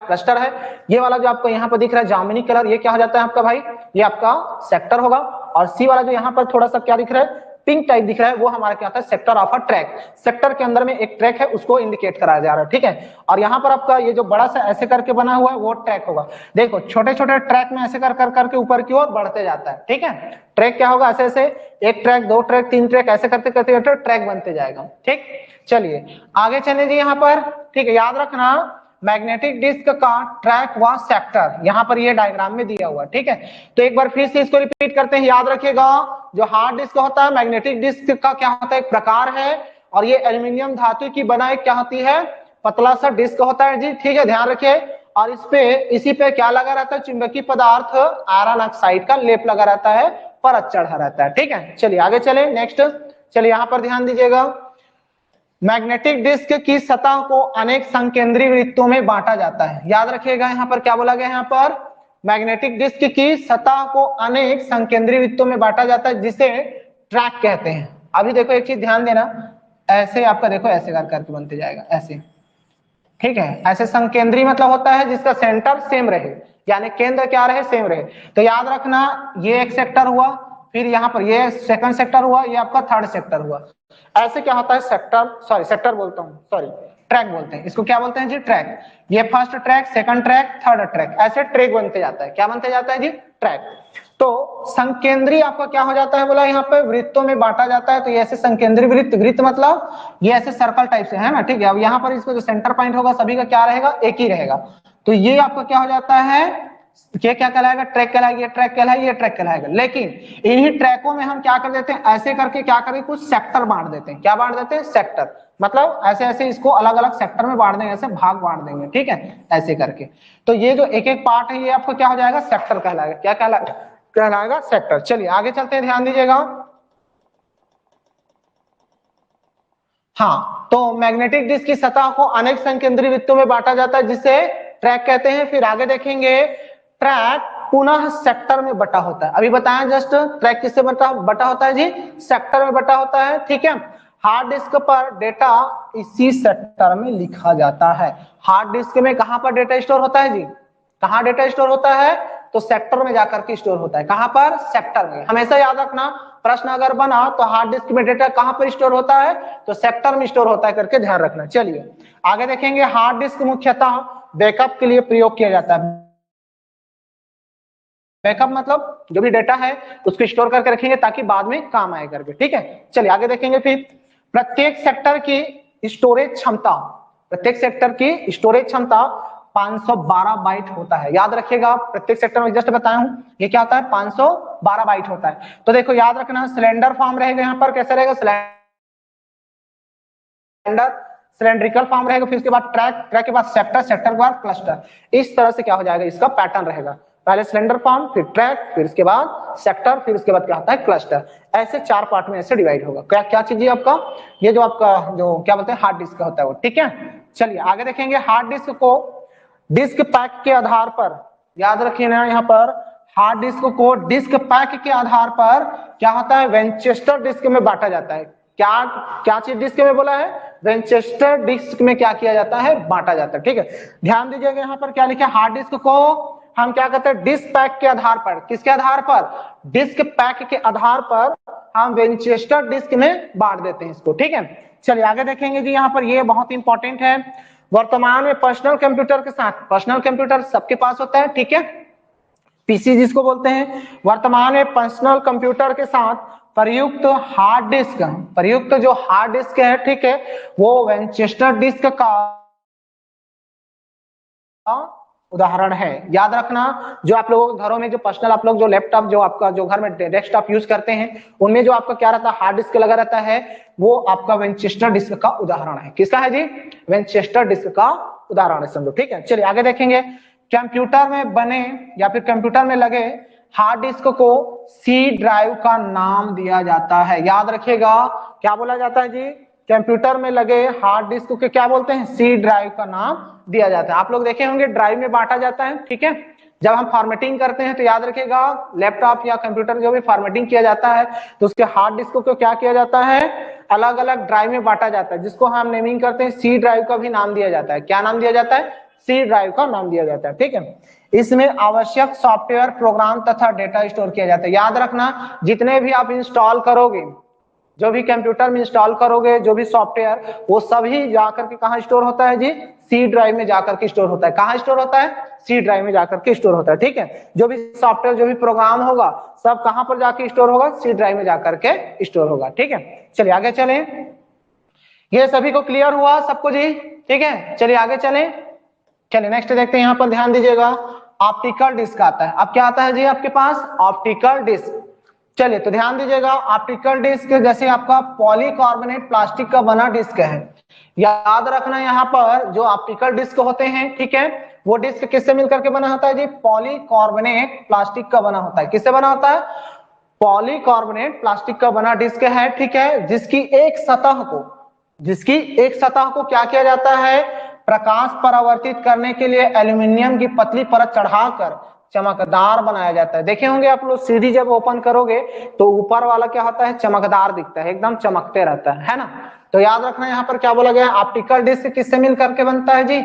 क्लस्टर है, ये वाला जो आपको यहाँ पर दिख रहा है जामुनी कलर, ये क्या हो जाता है आपका भाई, ये आपका सेक्टर होगा। और सी वाला जो यहाँ पर थोड़ा सा क्या दिख रहा है, पिंक टाइप दिख रहा है, वो हमारा क्या होता है, sector of a track. Sector के अंदर में एक ट्रैक है, उसको इंडिकेट कराया जा रहा है। ठीक है, और यहाँ पर आपका ये जो बड़ा सा ऐसे करके बना हुआ है वो ट्रैक होगा। देखो छोटे छोटे ट्रैक में ऐसे कर कर करके ऊपर की ओर बढ़ते जाता है। ठीक है, ट्रैक क्या होगा, ऐसे ऐसे एक ट्रैक, दो ट्रैक, तीन ट्रैक, ऐसे करते करते करते ट्रैक बनते जाएगा। ठीक, चलिए आगे चले जी यहाँ पर। ठीक है, याद रखना मैग्नेटिक डिस्क का ट्रैक व सेक्टर यहाँ पर ये डायग्राम में दिया हुआ। ठीक है, तो एक बार फिर से इसको रिपीट करते हैं। याद रखिएगा जो हार्ड डिस्क होता है मैग्नेटिक डिस्क का क्या होता है, एक प्रकार है, और ये एल्यूमिनियम धातु की बनाई क्या होती है, पतला सा डिस्क होता है जी, ठीक है, ध्यान रखिए। और इसी पे क्या लगा रहता है, चुंबकीय पदार्थ आयरन ऑक्साइड का लेप लगा रहता है, परत चढ़ा रहता है, ठीक है। चलिए आगे चले नेक्स्ट। चलिए यहाँ पर ध्यान दीजिएगा, मैग्नेटिक डिस्क की सतह को अनेक संकेंद्रीय वृत्तों में बांटा जाता है। याद रखिएगा यहाँ पर क्या बोला गया है, यहाँ पर मैग्नेटिक डिस्क की सतह को अनेक संकेंद्रीय वृत्तों में बांटा जाता है, जिसे ट्रैक कहते हैं। अभी देखो एक चीज ध्यान देना, ऐसे आपका देखो ऐसे करके बनते जाएगा ऐसे, ठीक है। ऐसे संकेंद्रीय मतलब होता है जिसका सेंटर सेम रहे, यानी केंद्र क्या रहे, सेम रहे। तो याद रखना, ये एक सेक्टर हुआ, फिर यहाँ पर ये सेकंड सेक्टर हुआ, ये आपका थर्ड सेक्टर हुआ। ऐसे क्या होता है, सेक्टर बोलता हूँ, ट्रैक बोलते हैं इसको। क्या बोलते हैं जी, ट्रैक। ये first track, second track, third track, ऐसे ट्रैक बनते जाता है। क्या बनते जाता है जी, ट्रैक। तो संकेंद्रीय आपका क्या हो जाता है, बोला यहाँ पे वृत्तों में बांटा जाता है। तो ये ऐसे संकेंद्रीय वृत्त मतलब ये ऐसे सर्कल टाइप से है ना, ठीक है। अब यहाँ पर इसको जो सेंटर पॉइंट होगा सभी का क्या रहेगा, एक ही रहेगा। तो ये आपका क्या हो जाता है, ये क्या कहलाएगा, ट्रैक कहलाएगा। ये ट्रैक कहलाएगा, ये ट्रैक कहलाएगा। लेकिन इन्हीं ट्रैकों में हम क्या कर देते हैं, ऐसे करके क्या करें, कुछ सेक्टर बांट देते हैं। क्या बांट देते हैं, सेक्टर। मतलब ऐसे ऐसे इसको अलग अलग सेक्टर में बांट देंगे, ऐसे भाग बांट देंगे, ठीक है, ऐसे करके। तो ये जो एक एक पार्ट है ये आपको क्या हो जाएगा, सेक्टर कहलाएगा। क्या कहलाएगा, सेक्टर। चलिए आगे चलते हैं, ध्यान दीजिएगा। हाँ, तो मैग्नेटिक डिस्क की सतह को अनेक संकेंद्रीय वृत्तों में बांटा जाता है, जिसे ट्रैक कहते हैं। फिर आगे देखेंगे, ट्रैक पुनः सेक्टर में बटा होता है। अभी बताया जस्ट, ट्रैक किससे बटा होता है जी, सेक्टर में बटा होता है, ठीक है। हार्ड डिस्क पर डेटा इसी सेक्टर में लिखा जाता है। हार्ड डिस्क में कहां पर डेटा स्टोर होता है जी, कहां डेटा स्टोर होता है, तो सेक्टर में जाकर के स्टोर होता है। कहां पर, सेक्टर में। हमेशा याद रखना, प्रश्न अगर बना तो हार्ड डिस्क में डेटा कहां पर स्टोर होता है, तो सेक्टर में स्टोर होता है करके ध्यान रखना। चलिए आगे देखेंगे, हार्ड डिस्क मुख्यतः बैकअप के लिए प्रयोग किया जाता है। बैकअप मतलब जो भी डेटा है उसको स्टोर करके रखेंगे ताकि बाद में काम आए करके, ठीक है। चलिए आगे देखेंगे, फिर प्रत्येक सेक्टर की स्टोरेज क्षमता, प्रत्येक सेक्टर की स्टोरेज क्षमता 512 बाइट होता है। याद रखिएगा, प्रत्येक सेक्टर में जस्ट बताया हूं ये क्या होता है, 512 बाइट होता है। तो देखो याद रखना, सिलेंडर फॉर्म रहेगा, यहाँ पर कैसे रहेगा, सिलेंड्रिकल फॉर्म रहेगा, फिर उसके बाद ट्रैक के बाद सेक्टर के बाद क्लस्टर। इस तरह से क्या हो जाएगा, इसका पैटर्न रहेगा। पहले सिलेंडर फॉर्म, फिर ट्रैक, फिर उसके बाद सेक्टर, फिर उसके बाद क्या होता है, क्लस्टर। ऐसे 4 पार्ट में ऐसे डिवाइड होगा। क्या चीज है आपका, ये जो आपका जो क्या बोलते हैं हार्ड डिस्क का होता है वो, ठीक है। चलिए आगे देखेंगे, हार्ड डिस्क को डिस्क पैक के आधार पर, याद रखिए ना, यहाँ पर हार्ड डिस्क को डिस्क पैक के आधार पर क्या होता है, विंचेस्टर डिस्क में बांटा जाता है। क्या चीज डिस्क में बोला है, विंचेस्टर डिस्क में क्या किया जाता है, बांटा जाता है, ठीक है। ध्यान दीजिएगा, यहाँ पर क्या लिखा है, हार्ड डिस्क को हम क्या कहते हैं, डिस्क पैक के आधार पर। किसके आधार पर, डिस्क पैक के आधार पर हम विंचेस्टर डिस्क में बांट देते हैं इसको, ठीक है। चलिए आगे देखेंगे जी, यहाँ पर ये बहुत इंपॉर्टेंट है। वर्तमान में पर्सनल कंप्यूटर के साथ, पर्सनल कंप्यूटर सबके पास होता है, ठीक है, पीसी जिसको बोलते हैं। वर्तमान में पर्सनल कंप्यूटर के साथ प्रयुक्त हार्ड डिस्क, प्रयुक्त जो हार्ड डिस्क है, ठीक है, वो विंचेस्टर डिस्क का उदाहरण है। याद रखना, जो आप लोगों के घरों में जो पर्सनल आप लोग जो लैपटॉप जो आपका जो घर में डेस्कटॉप यूज करते हैं, उनमें जो आपका क्या रहता है, हार्ड डिस्क लगा रहता है, वो आपका विंचेस्टर डिस्क का उदाहरण है। किसका है जी, विंचेस्टर डिस्क का उदाहरण है, समझो, ठीक है। चलिए आगे देखेंगे, कंप्यूटर में बने या फिर कंप्यूटर में लगे हार्ड डिस्क को सी ड्राइव का नाम दिया जाता है। याद रखिएगा, क्या बोला जाता है जी, कंप्यूटर में लगे हार्ड डिस्क को क्या बोलते हैं, सी ड्राइव का नाम दिया जाता है। आप लोग देखे होंगे ड्राइव में बांटा जाता है, ठीक है। जब हम फॉर्मेटिंग करते हैं तो याद रखिएगा, लैपटॉप या कंप्यूटर जो भी फॉर्मेटिंग किया जाता है तो उसके हार्ड डिस्क को क्या किया जाता है, अलग अलग ड्राइव में बांटा जाता है, जिसको हम नेमिंग करते हैं, सी ड्राइव का भी नाम दिया जाता है। क्या नाम दिया जाता है, सी ड्राइव का नाम दिया जाता है, ठीक है। इसमें आवश्यक सॉफ्टवेयर, प्रोग्राम तथा डेटा स्टोर किया जाता है। याद रखना, जितने भी आप इंस्टॉल करोगे, जो भी कंप्यूटर में इंस्टॉल करोगे, जो भी सॉफ्टवेयर, वो सभी जाकर के कहां स्टोर होता है जी, सी ड्राइव में जाकर के स्टोर होता है। कहां स्टोर होता है, सी ड्राइव में जाकर के स्टोर होता है, ठीक है। जो भी सॉफ्टवेयर, जो भी प्रोग्राम होगा, सब कहां पर जाके स्टोर होगा, सी ड्राइव में जाकर के स्टोर होगा, ठीक है। चलिए आगे चलें, ये सभी को क्लियर हुआ सबको जी, ठीक है। चलिए आगे चलें, चलिए नेक्स्ट देखते हैं, यहाँ पर ध्यान दीजिएगा, ऑप्टिकल डिस्क आता है। अब क्या आता है जी आपके पास, ऑप्टिकल डिस्क। चलिए तो ध्यान दीजिएगा, ऑप्टिकल डिस्क जैसे आपका पॉलीकार्बोनेट प्लास्टिक का बना डिस्क है। याद रखना यहाँ पर जो ऑप्टिकल डिस्क होते हैं, ठीक है, वो डिस्क किससे मिलकर के बना होता है जी? पॉलीकार्बोनेट प्लास्टिक का बना होता है। किससे बना होता है? पॉलीकार्बोनेट प्लास्टिक का बना डिस्क है, ठीक है, जिसकी एक सतह को क्या किया जाता है? प्रकाश परावर्तित करने के लिए एल्यूमिनियम की पतली परत चढ़ाकर चमकदार बनाया जाता है। देखे होंगे आप लोग, सीडी जब ओपन करोगे तो ऊपर वाला क्या होता है? चमकदार दिखता है, एकदम चमकते रहता है ना। तो याद रखना यहाँ पर क्या बोला गया? ऑप्टिकल डिस्क किससे मिल करके बनता है जी?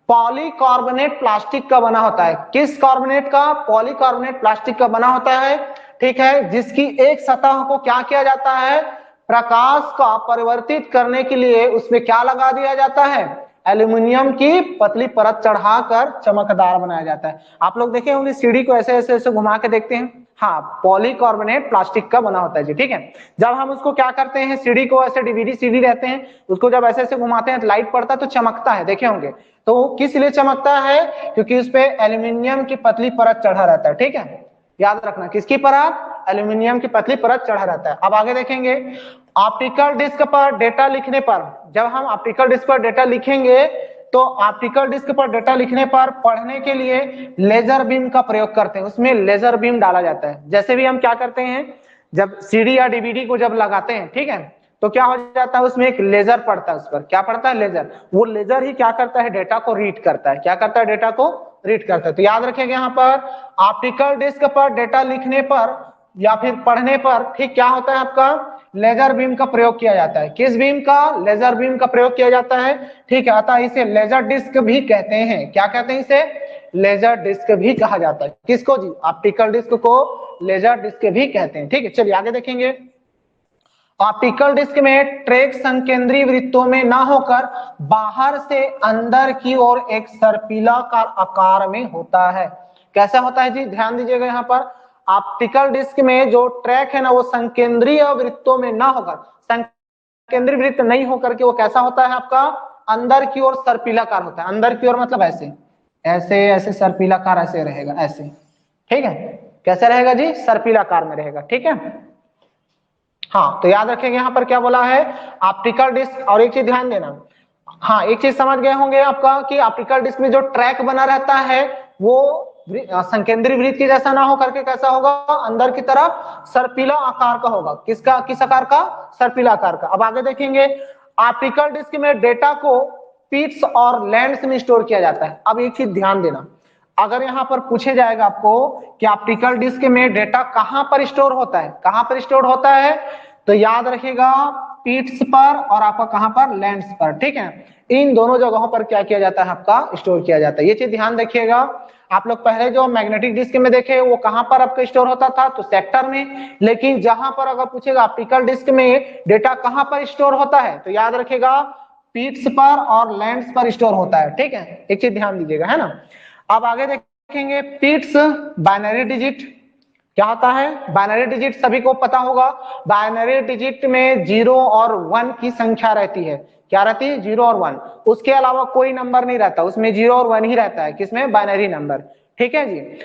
पॉलीकार्बोनेट प्लास्टिक का बना होता है। किस कार्बोनेट का? पॉलीकार्बोनेट प्लास्टिक का बना होता है, ठीक है, जिसकी एक सतह को क्या किया जाता है? प्रकाश का परिवर्तित करने के लिए उसमें क्या लगा दिया जाता है? एल्यूमिनियम की पतली परत चढ़ाकर चमकदार बनाया जाता है। आप लोग देखे होंगे सीढ़ी को ऐसे ऐसे ऐसे घुमा के देखते हैं, हाँ, पॉलीकार्बोनेट प्लास्टिक का बना होता है जी, ठीक है। जब हम उसको क्या करते हैं, सीढ़ी को ऐसे डीवीडी सीढ़ी रहते हैं, उसको जब ऐसे ऐसे घुमाते हैं तो लाइट पड़ता है तो चमकता है, देखे होंगे। तो किस लिए चमकता है? क्योंकि उस पे एल्यूमिनियम की पतली परत चढ़ा रहता है, ठीक है। याद रखना, किसकी परत? एल्यूमिनियम की पतली परत चढ़ा रहता है। अब आगे देखेंगे, ऑप्टिकल डिस्क पर डेटा लिखने पर, जब हम ऑप्टिकल डिस्क पर डेटा लिखेंगे तो ऑप्टिकल डिस्क पर डेटा लिखने पर पढ़ने के लिए लेजर बीम का प्रयोग करते हैं। उसमें लेजर बीम डाला जाता है। जैसे भी हम क्या करते हैं, जब सीडी या डीवीडी को जब लगाते हैं, ठीक है, तो क्या हो जाता है? उसमें एक लेजर पड़ता है, उस पर क्या पड़ता है? लेजर। वो लेजर ही क्या करता है? डेटा को रीड करता है। क्या करता है? डेटा को रीड करता है। तो याद रखेंगे यहाँ पर ऑप्टिकल डिस्क पर डेटा लिखने पर या फिर पढ़ने पर, ठीक, क्या होता है आपका? लेजर बीम का प्रयोग किया जाता है। किस बीम का? लेजर बीम का प्रयोग किया जाता है, ठीक है। अतः इसे लेजर डिस्क भी कहते हैं। क्या कहते हैं इसे? लेजर डिस्क भी कहा जाता है। किसको जी? ऑप्टिकल डिस्क को लेजर डिस्क भी कहते हैं, ठीक है। चलिए आगे देखेंगे, ऑप्टिकल डिस्क में ट्रैक संकेंद्रीय वृत्तों में ना होकर बाहर से अंदर की ओर एक सर्पिलाकार आकार में होता है। कैसा होता है जी? ध्यान दीजिएगा यहाँ पर, ऑप्टिकल डिस्क में जो ट्रैक है ना, वो संकेंद्रीय वृत्तों में ना होकर, संकेंद्रीय वृत्त नहीं होकर के वो कैसा होता है आपका? अंदर की ओर सर्पिलाकार होता है। अंदर की ओर मतलब ऐसे ऐसे ऐसे सर्पिलाकार ऐसे रहेगा, ऐसे, ठीक है। कैसे रहेगा जी? सर्पिलाकार में रहेगा, ठीक है। हाँ, तो याद रखेंगे यहाँ पर क्या बोला है? Optical disk. और एक चीज ध्यान देना, हाँ, एक चीज समझ गए होंगे आपका कि ऑप्टिकल डिस्क में जो ट्रैक बना रहता है वो संकेंद्रीय वृत्त की जैसा ना हो करके कैसा होगा? अंदर की तरफ सर्पिला आकार का होगा। किसका? किस आकार का? सर्पिला आकार का। अब आगे देखेंगे, ऑप्टिकल डिस्क में डेटा को पिट्स और लैंड्स में स्टोर किया जाता है। अब एक चीज ध्यान देना, अगर यहाँ पर पूछे जाएगा आपको कि ऑप्टिकल डिस्क में डेटा कहां पर स्टोर होता है, कहां पर स्टोर होता है, तो याद रखिएगा पिट्स पर और आपका कहां पर? लैंड्स पर, ठीक है। इन दोनों जगहों पर क्या किया जाता है? आपका स्टोर किया जाता है। ये चीज ध्यान रखिएगा। आप लोग पहले जो मैग्नेटिक डिस्क में देखे वो कहां पर आपका स्टोर होता था? तो सेक्टर में। लेकिन जहां पर अगर पूछेगा ऑप्टिकल डिस्क में डेटा कहां पर स्टोर होता है, तो याद रखिएगा पिट्स पर और लैंड्स पर स्टोर होता है, ठीक है। एक चीज ध्यान दीजिएगा, है ना। अब आगे देखेंगे, पिट्स बाइनरी डिजिट क्या होता है? बाइनरी डिजिट सभी को पता होगा। बाइनरी डिजिट में 0 और 1 की संख्या रहती है। क्या रहती है? 0 और 1। उसके अलावा कोई नंबर नहीं रहता, उसमें 0 और 1 ही रहता है। किसमें? बाइनरी नंबर, ठीक है जी।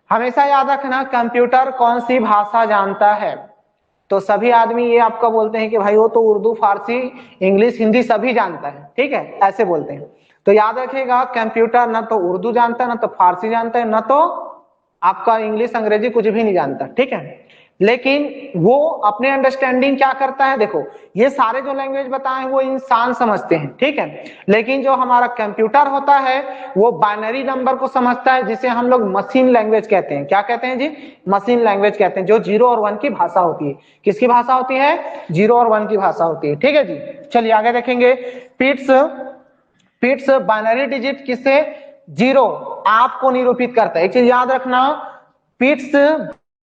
हमेशा याद रखना, कंप्यूटर कौन सी भाषा जानता है? तो सभी आदमी ये आपका बोलते हैं कि भाई वो तो उर्दू, फारसी, इंग्लिश, हिंदी सभी जानता है, ठीक है, ऐसे बोलते हैं। तो याद रखिएगा, कंप्यूटर ना तो उर्दू जानता है, ना तो फारसी जानता है, ना तो आपका इंग्लिश, अंग्रेजी कुछ भी नहीं जानता, ठीक है। लेकिन वो अपने अंडरस्टैंडिंग क्या करता है? देखो, ये सारे जो लैंग्वेज बताए वो इंसान समझते हैं, ठीक है। लेकिन जो हमारा कंप्यूटर होता है वो बाइनरी नंबर को समझता है, जिसे हम लोग मशीन लैंग्वेज कहते हैं। क्या कहते हैं जी? मशीन लैंग्वेज कहते हैं, जो 0 और 1 की भाषा होती है। किसकी भाषा होती है? 0 और 1 की भाषा होती है, ठीक है जी। चलिए आगे देखेंगे, पिट्स बाइनरी डिजिट किससे? 0 आपको निरूपित करता है। एक चीज याद रखना, पिट्स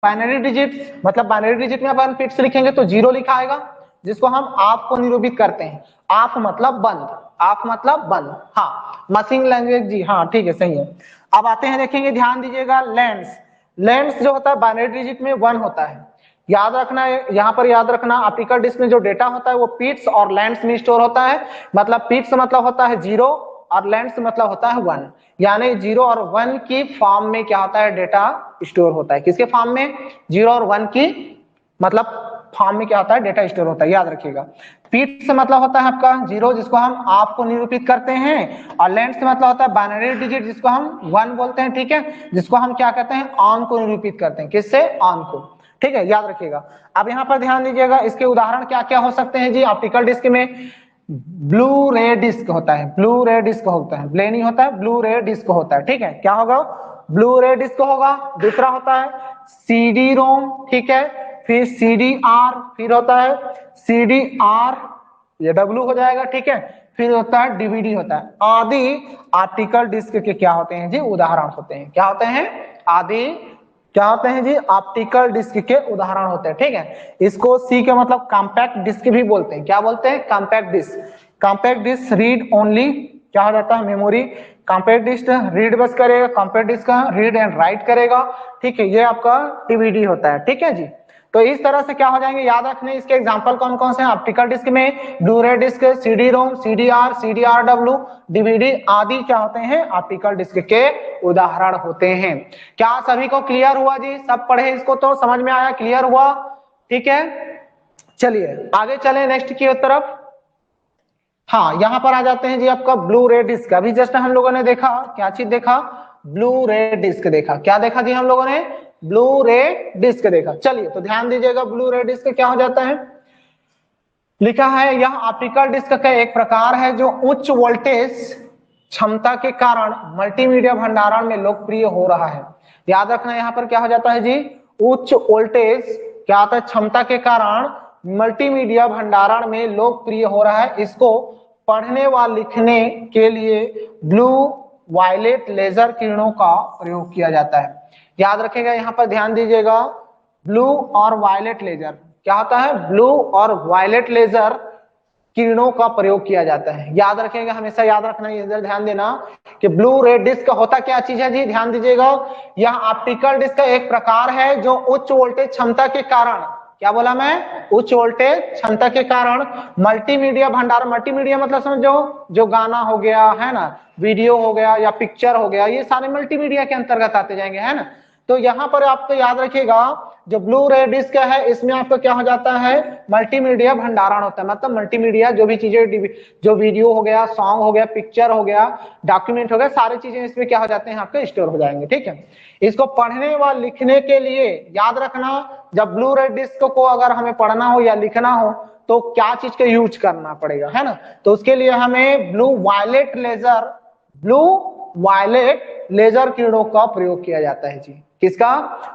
बाइनरी डिजिट मतलब बाइनरी डिजिट में अपन पिट्स लिखेंगे तो 0 लिखा आएगा, जिसको हम आप को निरूपित करते हैं। आप मतलब बंद, आप मतलब बंद, हाँ, मशीन लैंग्वेज जी, हाँ, ठीक है, सही है। अब आते हैं, देखेंगे, ध्यान दीजिएगा, लेंस जो होता है बाइनरी डिजिट में 1 होता है। याद रखना, यहाँ पर याद रखना, ऑप्टिकल डिस्क में जो डेटा होता है वो पिट्स और लैंड्स में स्टोर होता है। मतलब पिट्स मतलब होता है 0 और लैंड्स मतलब होता है 1, यानी 0 और 1 की फॉर्म में क्या होता है? डेटा स्टोर होता है। किसके फॉर्म में? 0 और 1 की मतलब फॉर्म में क्या होता है, डेटा स्टोर होता है, याद रखिएगा। फीट से मतलब होता है आपका 0 जिसको हम आप को निरूपित करते हैं, और लेंथ से मतलब होता है बाइनरी डिजिट जिसको हम 1 बोलते हैं, ठीक है, जिसको हम क्या कहते हैं, ऑन को निरूपित करते हैं, किससे, ऑन को, ठीक है, याद रखिएगा। अब यहाँ पर ध्यान दीजिएगा, इसके उदाहरण क्या क्या हो सकते हैं जी ऑप्टिकल डिस्क में। ब्लू रे डिस्क होता है, ब्लू रे डिस्क होता है, ब्ले नहीं होता है, ब्लू रे डिस्क होता है, ठीक है, क्या होगा, ब्लू रे डिस्क होगा। दूसरा होता है सीडी रोम, ठीक है, फिर सीडी आर, फिर होता है सीडी आर, ये डब्लू हो जाएगा, ठीक है, फिर होता है डीवीडी होता है, आदि ऑप्टिकल डिस्क के क्या होते हैं जी, उदाहरण होते हैं, क्या होते हैं, आदि क्या होते हैं जी, ऑप्टिकल डिस्क के उदाहरण होते हैं, ठीक है। इसको सी का मतलब कॉम्पैक्ट डिस्क भी बोलते हैं, क्या बोलते हैं, compact disk. Compact disk read only क्या हो जाता है, मेमोरी। कॉम्पैक्ट डिस्क रीड बस करेगा, कॉम्पैक्ट डिस्क का रीड एंड राइट करेगा, ठीक है, ये आपका डीवीडी होता है, ठीक है जी। तो इस तरह से क्या हो जाएंगे, याद रखने इसके एग्जांपल कौन कौन से हैं, ऑप्टिकल डिस्क में blu ray disk, CD ROM, CDR, CDR W, DVD आदि क्या होते हैं, ऑप्टिकल डिस्क के उदाहरण होते हैं। क्या सभी को क्लियर हुआ जी, सब पढ़े इसको तो समझ में आया, क्लियर हुआ, ठीक है। चलिए आगे चले नेक्स्ट की तरफ। हाँ यहाँ पर आ जाते हैं जी आपका ब्लू रे डिस्क। अभी जस्ट हम लोगों ने देखा, क्या चीज देखा, ब्लू रे डिस्क देखा, क्या देखा जी हम लोगों ने, ब्लू रे डिस्क देखा। चलिए तो ध्यान दीजिएगा, ब्लू रे डिस्क क्या हो जाता है, लिखा है यह ऑप्टिकल डिस्क का एक प्रकार है जो उच्च वोल्टेज क्षमता के कारण मल्टीमीडिया भंडारण में लोकप्रिय हो रहा है। याद रखना यहाँ पर क्या हो जाता है जी, उच्च वोल्टेज क्या होता है, क्षमता के कारण मल्टीमीडिया भंडारण में लोकप्रिय हो रहा है। इसको पढ़ने व लिखने के लिए ब्लू वायलेट लेजर किरणों का प्रयोग किया जाता है। याद रखेगा, यहाँ पर ध्यान दीजिएगा, ब्लू और वायलेट लेजर क्या होता है, ब्लू और वायलेट लेजर किरणों का प्रयोग किया जाता है। याद रखेंगे, हमेशा याद रखना, इधर ध्यान देना कि ब्लू रे डिस्क होता क्या चीज है जी, ध्यान दीजिएगा, यह ऑप्टिकल डिस्क का एक प्रकार है जो उच्च वोल्टेज क्षमता के कारण, क्या बोला मैं, उच्च वोल्टेज क्षमता के कारण मल्टीमीडिया भंडारण, मल्टीमीडिया मतलब समझो जो गाना हो गया है ना, वीडियो हो गया या पिक्चर हो गया, ये सारे मल्टीमीडिया के अंतर्गत आते जाएंगे, है ना। तो यहाँ पर आपको याद रखिएगा, जो ब्लू रे डिस्क है इसमें आपका क्या हो जाता है, मल्टीमीडिया भंडारण होता है, मतलब मल्टीमीडिया जो भी चीजें, जो वीडियो हो गया, सॉन्ग हो गया, पिक्चर हो गया, डॉक्यूमेंट हो गया, सारी चीजें इसमें क्या हो जाते हैं आपके स्टोर हो जाएंगे, ठीक है। इसको पढ़ने व लिखने के लिए याद रखना, जब ब्लू रे डिस्क को अगर हमें पढ़ना हो या लिखना हो तो क्या चीज का यूज करना पड़ेगा, है ना, तो उसके लिए हमें ब्लू वायलेट लेजर किरणों का प्रयोग किया जाता है जी, किसका,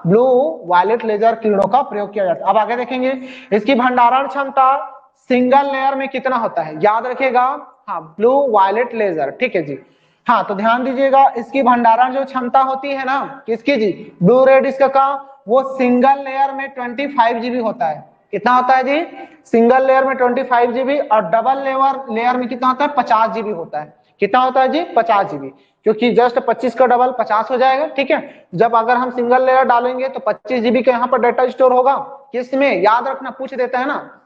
ब्लू वायलेट लेजर किरणों का प्रयोग किया जाता है। अब आगे देखेंगे, इसकी भंडारण क्षमता सिंगल लेयर में कितना होता है, याद रखिएगा, हाँ ब्लू वायलेट लेजर, ठीक है जी। हाँ तो ध्यान दीजिएगा, इसकी भंडारण जो क्षमता होती है ना, किसकी जी, ब्लू रे डिस्क का, वो सिंगल लेयर में 25 GB होता है। कितना होता है जी, सिंगल लेयर में 25 GB, और डबल लेयर में कितना होता है, 50 GB होता है। कितना होता है जी, 50 GB, क्योंकि जस्ट 25 का डबल 50 हो जाएगा, ठीक है। जब अगर हम सिंगल लेयर डालेंगे तो 25 GB का यहाँ पर डाटा स्टोर होगा, किसमें, याद रखना, पूछ देता है ना।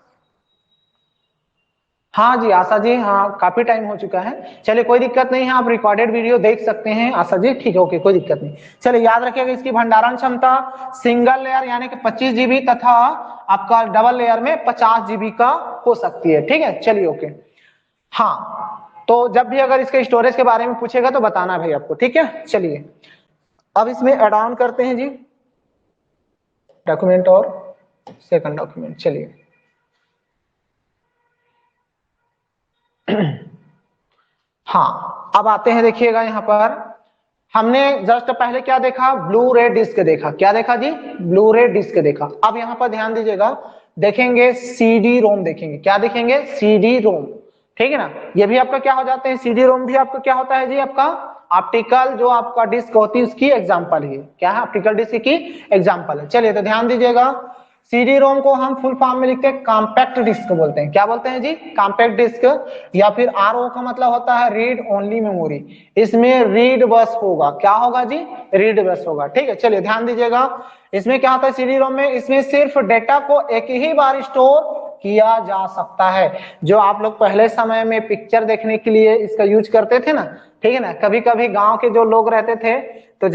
हाँ जी आशा जी, हाँ काफी टाइम हो चुका है, चलिए कोई दिक्कत नहीं है, आप रिकॉर्डेड वीडियो देख सकते हैं आशा जी, ठीक है, ओके कोई दिक्कत नहीं। चलिए याद रखिएगा, इसकी भंडारण क्षमता सिंगल लेयर यानी कि 25 GB तथा आपका डबल लेयर में 50 GB का हो सकती है, ठीक है, चलिए ओके। हाँ तो जब भी अगर इसके स्टोरेज के बारे में पूछेगा तो बताना भाई आपको, ठीक है। चलिए अब इसमें ऐड ऑन करते हैं जी डॉक्यूमेंट और सेकंड डॉक्यूमेंट, चलिए हाँ अब आते हैं, देखिएगा यहाँ पर हमने जस्ट पहले क्या देखा, ब्लू रे डिस्क देखा, क्या देखा जी, ब्लू रे डिस्क देखा। अब यहाँ पर ध्यान दीजिएगा, देखेंगे सीडी रोम देखेंगे, क्या देखेंगे, सीडी रोम, ठीक है ना। ये भी आपका क्या हो जाते हैं, सीडी रोम भी आपका क्या होता है जी, आपका ऑप्टिकल जो आपका डिस्क होती है उसकी एग्जांपल है, क्या है, ऑप्टिकल डिस्क की एग्जांपल है। चलिए तो ध्यान दीजिएगा, सीडी रोम को हम फुल फॉर्म में लिखते हैं कॉम्पैक्ट डिस्क बोलते हैं, क्या बोलते हैं जी, कॉम्पैक्ट डिस्क, या फिर आरओ का मतलब होता है रीड ओनली मेमोरी। इसमें रीड बस होगा, क्या होगा जी, रीड बस होगा, ठीक है। चलिए ध्यान दीजिएगा, इसमें क्या होता है सीडी रोम में, इसमें सिर्फ डेटा को एक ही बार स्टोर किया जा सकता है। जो आप लोग पहले समय में पिक्चर देखने के लिए इसका यूज करते थे ना, ठीक है ना, कभी कभी गांव के जो लोग रहते थे तो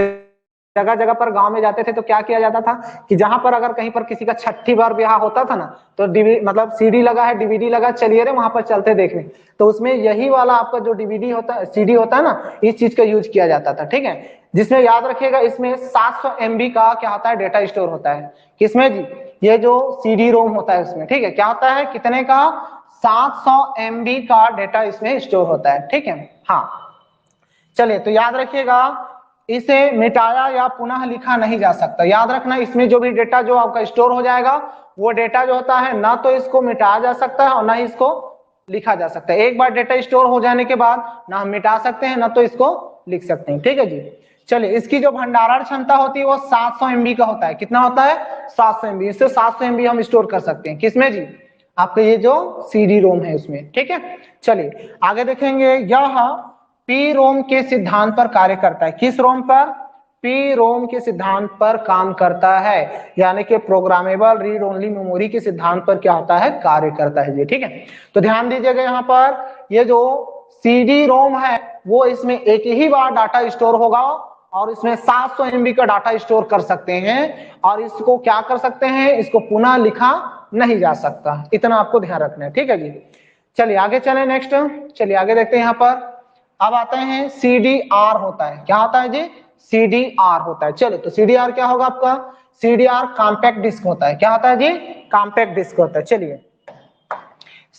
जगह जगह पर गांव में जाते थे तो क्या किया जाता था कि जहां पर अगर कहीं पर किसी का छठी बार ब्याह होता था ना, तो मतलब सीडी लगा है, डीवीडी लगा, चलिए रे वहां पर चलते देखने, तो उसमें यही वाला आपका जो डीवीडी होता है, सीडी होता है ना, इस चीज का यूज किया जाता था। ठीक है, जिसमें याद रखिएगा इसमें 700 MB का क्या होता है, डेटा स्टोर होता है। किसमें जी? ये जो सीडी रोम होता है उसमें। ठीक है, क्या होता है, कितने का? 700 MB का डेटा इसमें स्टोर होता है। ठीक है, हाँ चलिए, तो याद रखिएगा इसे मिटाया या पुनः लिखा नहीं जा सकता। याद रखना, इसमें जो भी डेटा जो आपका स्टोर हो जाएगा, वो डेटा जो होता है ना तो इसको मिटाया जा सकता है और ना ही इसको लिखा जा सकता है। एक बार डेटा स्टोर हो जाने के बाद ना हम मिटा सकते हैं ना तो इसको लिख सकते हैं। ठीक है जी, चलिए, इसकी जो भंडारण क्षमता होती है वो 700 MB का होता है। कितना होता है? 700 MB। इससे 700 MB हम स्टोर कर सकते हैं। किसमें जी? आपका ये जो CD रोम है उसमें। ठीक है, चलिए आगे देखेंगे। यह पी रोम के सिद्धांत पर कार्य करता है। किस रोम पर? पी रोम के सिद्धांत पर काम करता है, यानी कि प्रोग्रामेबल रीड ओनली मेमोरी के सिद्धांत पर क्या होता है, कार्य करता है जी। ठीक है, तो ध्यान दीजिएगा यहाँ पर ये जो CD रोम है वो इसमें एक ही बार डाटा स्टोर होगा और इसमें 700 MB का डाटा स्टोर कर सकते हैं और इसको क्या कर सकते हैं, इसको पुनः लिखा नहीं जा सकता। इतना आपको ध्यान रखना है। ठीक है जी, चलिए आगे चले नेक्स्ट। चलिए आगे देखते हैं। यहाँ पर अब आते हैं CDR होता है। क्या होता है जी? CDR होता है। चलो, तो CDR क्या होगा आपका? CDR कॉम्पैक्ट डिस्क होता है। क्या होता है जी? कॉम्पैक्ट डिस्क होता है। चलिए,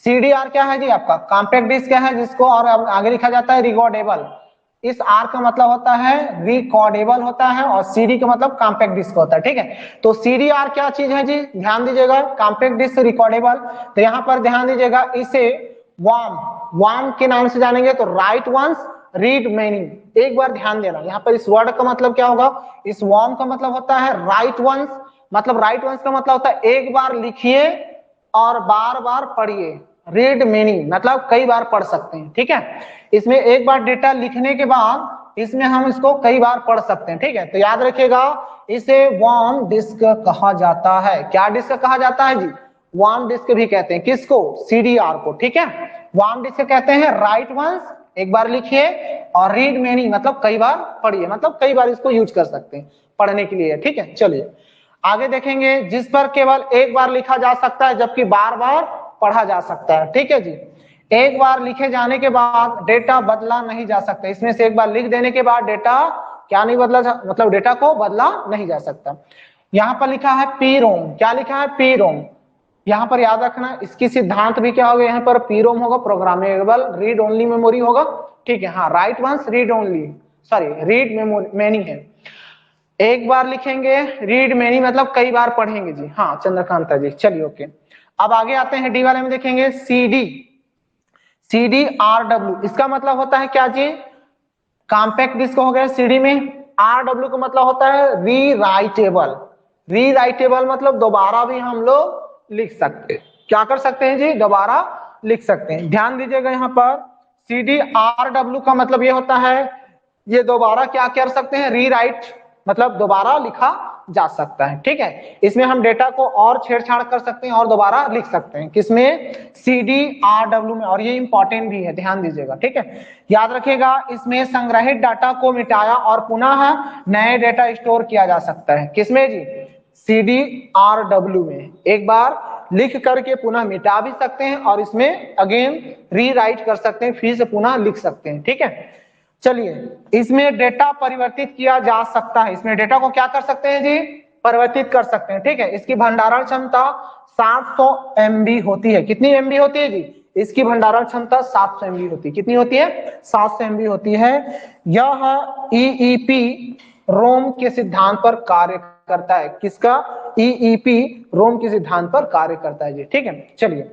CDR क्या है जी? आपका कॉम्पैक्ट डिस्क क्या है, जिसको और आगे लिखा जाता है रिकॉर्डेबल। इस R का मतलब होता है रिकॉर्डेबल होता है और CD का मतलब कॉम्पैक्ट डिस्क होता है। ठीक है, तो CDR क्या चीज है जी? ध्यान दीजिएगा, कॉम्पैक्ट डिस्क रिकॉर्डेबल। तो यहाँ पर ध्यान दीजिएगा, इसे वार्म के नाम से जानेंगे, तो राइट वंस रीड मेनी। एक बार ध्यान देना, यहाँ पर इस वर्ड का मतलब क्या होगा? इस वार्म का मतलब होता है राइट वंस, मतलब राइट वंस का मतलब होता है एक बार लिखिए और बार बार पढ़िए। रीड मेनी मतलब कई बार पढ़ सकते हैं। ठीक है, इसमें एक बार डेटा लिखने के बाद इसमें हम इसको कई बार पढ़ सकते हैं। ठीक है, तो याद रखिएगा इसे वार्म डिस्क कहा जाता है। क्या डिस्क कहा जाता है जी? वार्म डिस्क भी कहते हैं। किसको? CDR को। ठीक है, वार्म डिस्क कहते हैं राइट वंस, एक बार लिखिए, और रीड मेनी मतलब कई बार पढ़िए, मतलब कई बार इसको यूज कर सकते हैं पढ़ने के लिए। ठीक है, चलिए आगे देखेंगे। जिस पर केवल एक बार लिखा जा सकता है जबकि बार बार पढ़ा जा सकता है। ठीक है जी, एक बार लिखे जाने के बाद डेटा बदला नहीं जा सकता। इसमें से एक बार लिख देने के बाद डेटा क्या नहीं बदला मतलब डेटा को बदला नहीं जा सकता। यहाँ पर लिखा है पी रोम। क्या लिखा है? P ROM. यहाँ पर याद रखना, इसकी सिद्धांत भी क्या होगा? यहाँ पर पी रोम होगा, प्रोग्रामेबल रीड ओनली मेमोरी होगा। ठीक है, हाँ, write once read only, sorry read many है। एक बार लिखेंगे, रीड मेनी मतलब कई बार पढ़ेंगे जी। हाँ चंद्रकांता जी, चलिए ओके। अब आगे आते हैं डी वाले में, देखेंगे CDRW। इसका मतलब होता है क्या जी? कॉम्पैक्ट डिस्क हो गया CD में। RW का मतलब होता है रीराइटेबल। रीराइटेबल मतलब दोबारा भी हम लोग लिख सकते हैं। क्या कर सकते हैं जी? दोबारा लिख सकते हैं। ध्यान दीजिएगा, यहाँ पर CDRW का मतलब ये होता है ये दोबारा क्या कर सकते हैं? रीराइट मतलब दोबारा लिखा जा सकता है। ठीक है, इसमें हम डेटा को और छेड़छाड़ कर सकते हैं और दोबारा लिख सकते हैं। किसमें? CDRW में। और ये इंपॉर्टेंट भी है, ध्यान दीजिएगा। ठीक है, याद रखिएगा, इसमें संग्रहित डाटा को मिटाया और पुनः नए डेटा स्टोर किया जा सकता है। किसमें जी? CDRW में। एक बार लिख करके पुनः मिटा भी सकते हैं और इसमें अगेन रीराइट कर सकते हैं, फिर से पुनः लिख सकते हैं। ठीक है, चलिए, इसमें डेटा परिवर्तित किया जा सकता है। इसमें डेटा को क्या कर सकते हैं जी? परिवर्तित कर सकते हैं। ठीक है, इसकी भंडारण क्षमता 700 MB होती है। कितनी MB होती है जी? इसकी भंडारण क्षमता 700 MB होती है। कितनी होती है? 700 MB होती है। यह EEP रोम के सिद्धांत पर कार्य करता है। किसका? EEP रोम के सिद्धांत पर कार्य करता है जी। ठीक है, चलिए,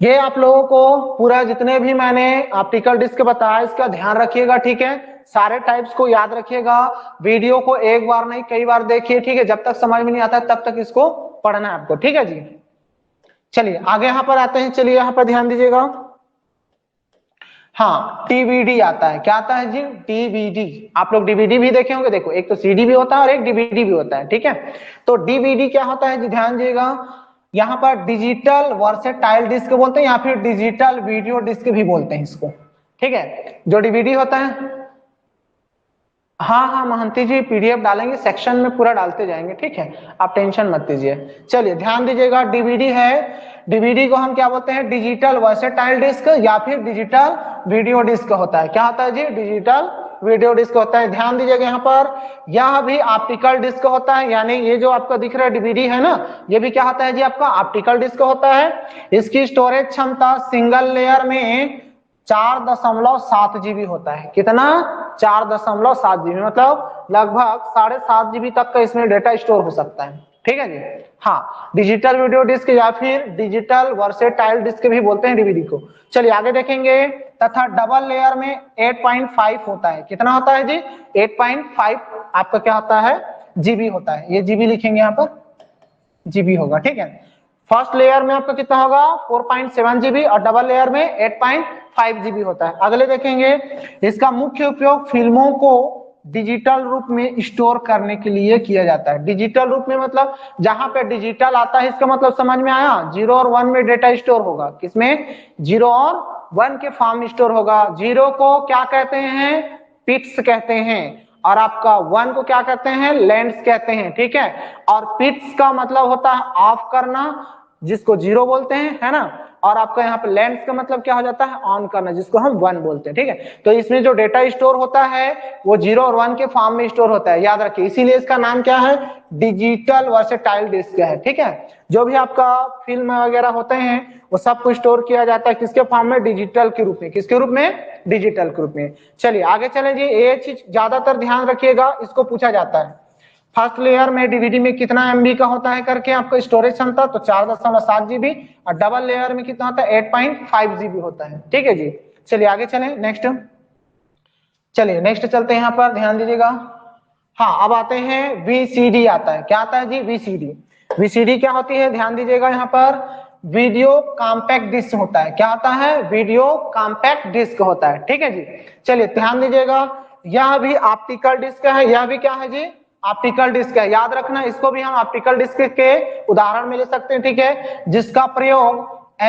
ये आप लोगों को पूरा जितने भी मैंने ऑप्टिकल डिस्क बताया इसका ध्यान रखिएगा। ठीक है, सारे टाइप्स को याद रखिएगा। वीडियो को एक बार नहीं कई बार देखिए। ठीक है, जब तक समझ में नहीं आता तब तक इसको पढ़ना है आपको। ठीक है जी, चलिए आगे यहाँ पर आते हैं। चलिए यहाँ पर ध्यान दीजिएगा। हाँ, DVD आता है। क्या आता है जी? DVD। आप लोग DVD भी देखे होंगे। देखो, एक तो CD भी होता है और एक DVD भी होता है। ठीक है, तो DVD क्या होता है जी? ध्यान दीजिएगा, यहाँ पर डिजिटल वर्सेटाइल डिस्क बोलते हैं या फिर डिजिटल वीडियो डिस्क भी बोलते हैं इसको। ठीक है, जो DVD होता है हाँ हाँ महंती जी, पीडीएफ डालेंगे, सेक्शन में पूरा डालते जाएंगे, ठीक है, आप टेंशन मत लीजिए। चलिए ध्यान दीजिएगा, डीवीडी है, डीवीडी को हम क्या बोलते हैं, डिजिटल वर्सेटाइल डिस्क या फिर डिजिटल वीडियो डिस्क होता है। क्या होता है जी, डिजिटल वीडियो डिस्क होता है। ध्यान दीजिएगा यहाँ पर, यह भी ऑप्टिकल डिस्क होता है, यानी ये जो आपका दिख रहा है डीवीडी है ना, ये भी क्या होता है जी, आपका ऑप्टिकल डिस्क होता है। इसकी स्टोरेज क्षमता सिंगल लेयर में 4.7 जीबी होता है। कितना, 4.7 जीबी, मतलब लगभग 7.5 जीबी तक का इसमें डेटा स्टोर हो सकता है, ठीक है जी। हाँ, डिजिटल वीडियो डिस्क या फिर डिजिटल वर्सेटाइल डिस्क भी बोलते हैं डीवीडी को। चलिए आगे देखेंगे, तथा डबल लेयर में 8.5 होता है। कितना होता है जी, 8.5 आपका क्या होता है, जीबी होता है। ये जीबी लिखेंगे यहाँ पर, जीबी होगा, ठीक है। फर्स्ट लेयर में आपका कितना होगा, 4.7 जीबी, और डबल लेयर में 8.5 जीबी होता है। अगले देखेंगे, इसका मुख्य उपयोग फिल्मों को डिजिटल रूप में स्टोर करने के लिए किया जाता है। डिजिटल रूप में मतलब जहां पे डिजिटल आता है, इसका मतलब समझ में आया, 0 और 1 में डेटा स्टोर होगा। किसमें, 0 और 1 के फॉर्म में स्टोर होगा। 0 को क्या कहते हैं, पिट्स कहते हैं, और आपका 1 को क्या कहते हैं, लेंस कहते हैं, ठीक है। और पिट्स का मतलब होता है ऑफ करना, जिसको 0 बोलते हैं, है ना, और आपका यहाँ पे लेंस का मतलब क्या हो जाता है, ऑन करना, जिसको हम 1 बोलते हैं, ठीक है। तो इसमें जो डेटा स्टोर होता है वो 0 और 1 के फॉर्म में स्टोर होता है, याद रखिए, इसीलिए इसका नाम क्या है, डिजिटल वर्सेटाइल डिस्क है, ठीक है। जो भी आपका फिल्म वगैरह होते हैं वो सब कुछ स्टोर किया जाता है किसके फॉर्म में, डिजिटल के रूप में। किसके रूप में, डिजिटल के रूप में। चलिए आगे चलें जी, ये चीज ज्यादातर ध्यान रखिएगा, इसको पूछा जाता है। फर्स्ट लेयर में डीवीडी में कितना एमबी का होता है करके आपको स्टोरेज क्षमता, तो 4.7 जीबी, और डबल लेयर में कितना होता है, 8.5 जीबी होता है, ठीक है जी। चलिए आगे चलें, नेक्स्ट। चलिए नेक्स्ट चलते हैं, यहाँ पर ध्यान दीजिएगा। हाँ, अब आते हैं वीसीडी आता है। क्या आता है जी, वीसीडी। वीसीडी क्या होती है, ध्यान दीजिएगा, यहाँ पर वीडियो कॉम्पैक्ट डिस्क होता है। क्या होता है, वीडियो कॉम्पैक्ट डिस्क होता है, ठीक है जी। चलिए ध्यान दीजिएगा, यह भी ऑप्टिकल डिस्क है, यह भी क्या है जी, ऑप्टिकल डिस्क है। याद रखना, इसको भी हम ऑप्टिकल डिस्क के उदाहरण में ले सकते हैं, ठीक है, जिसका प्रयोग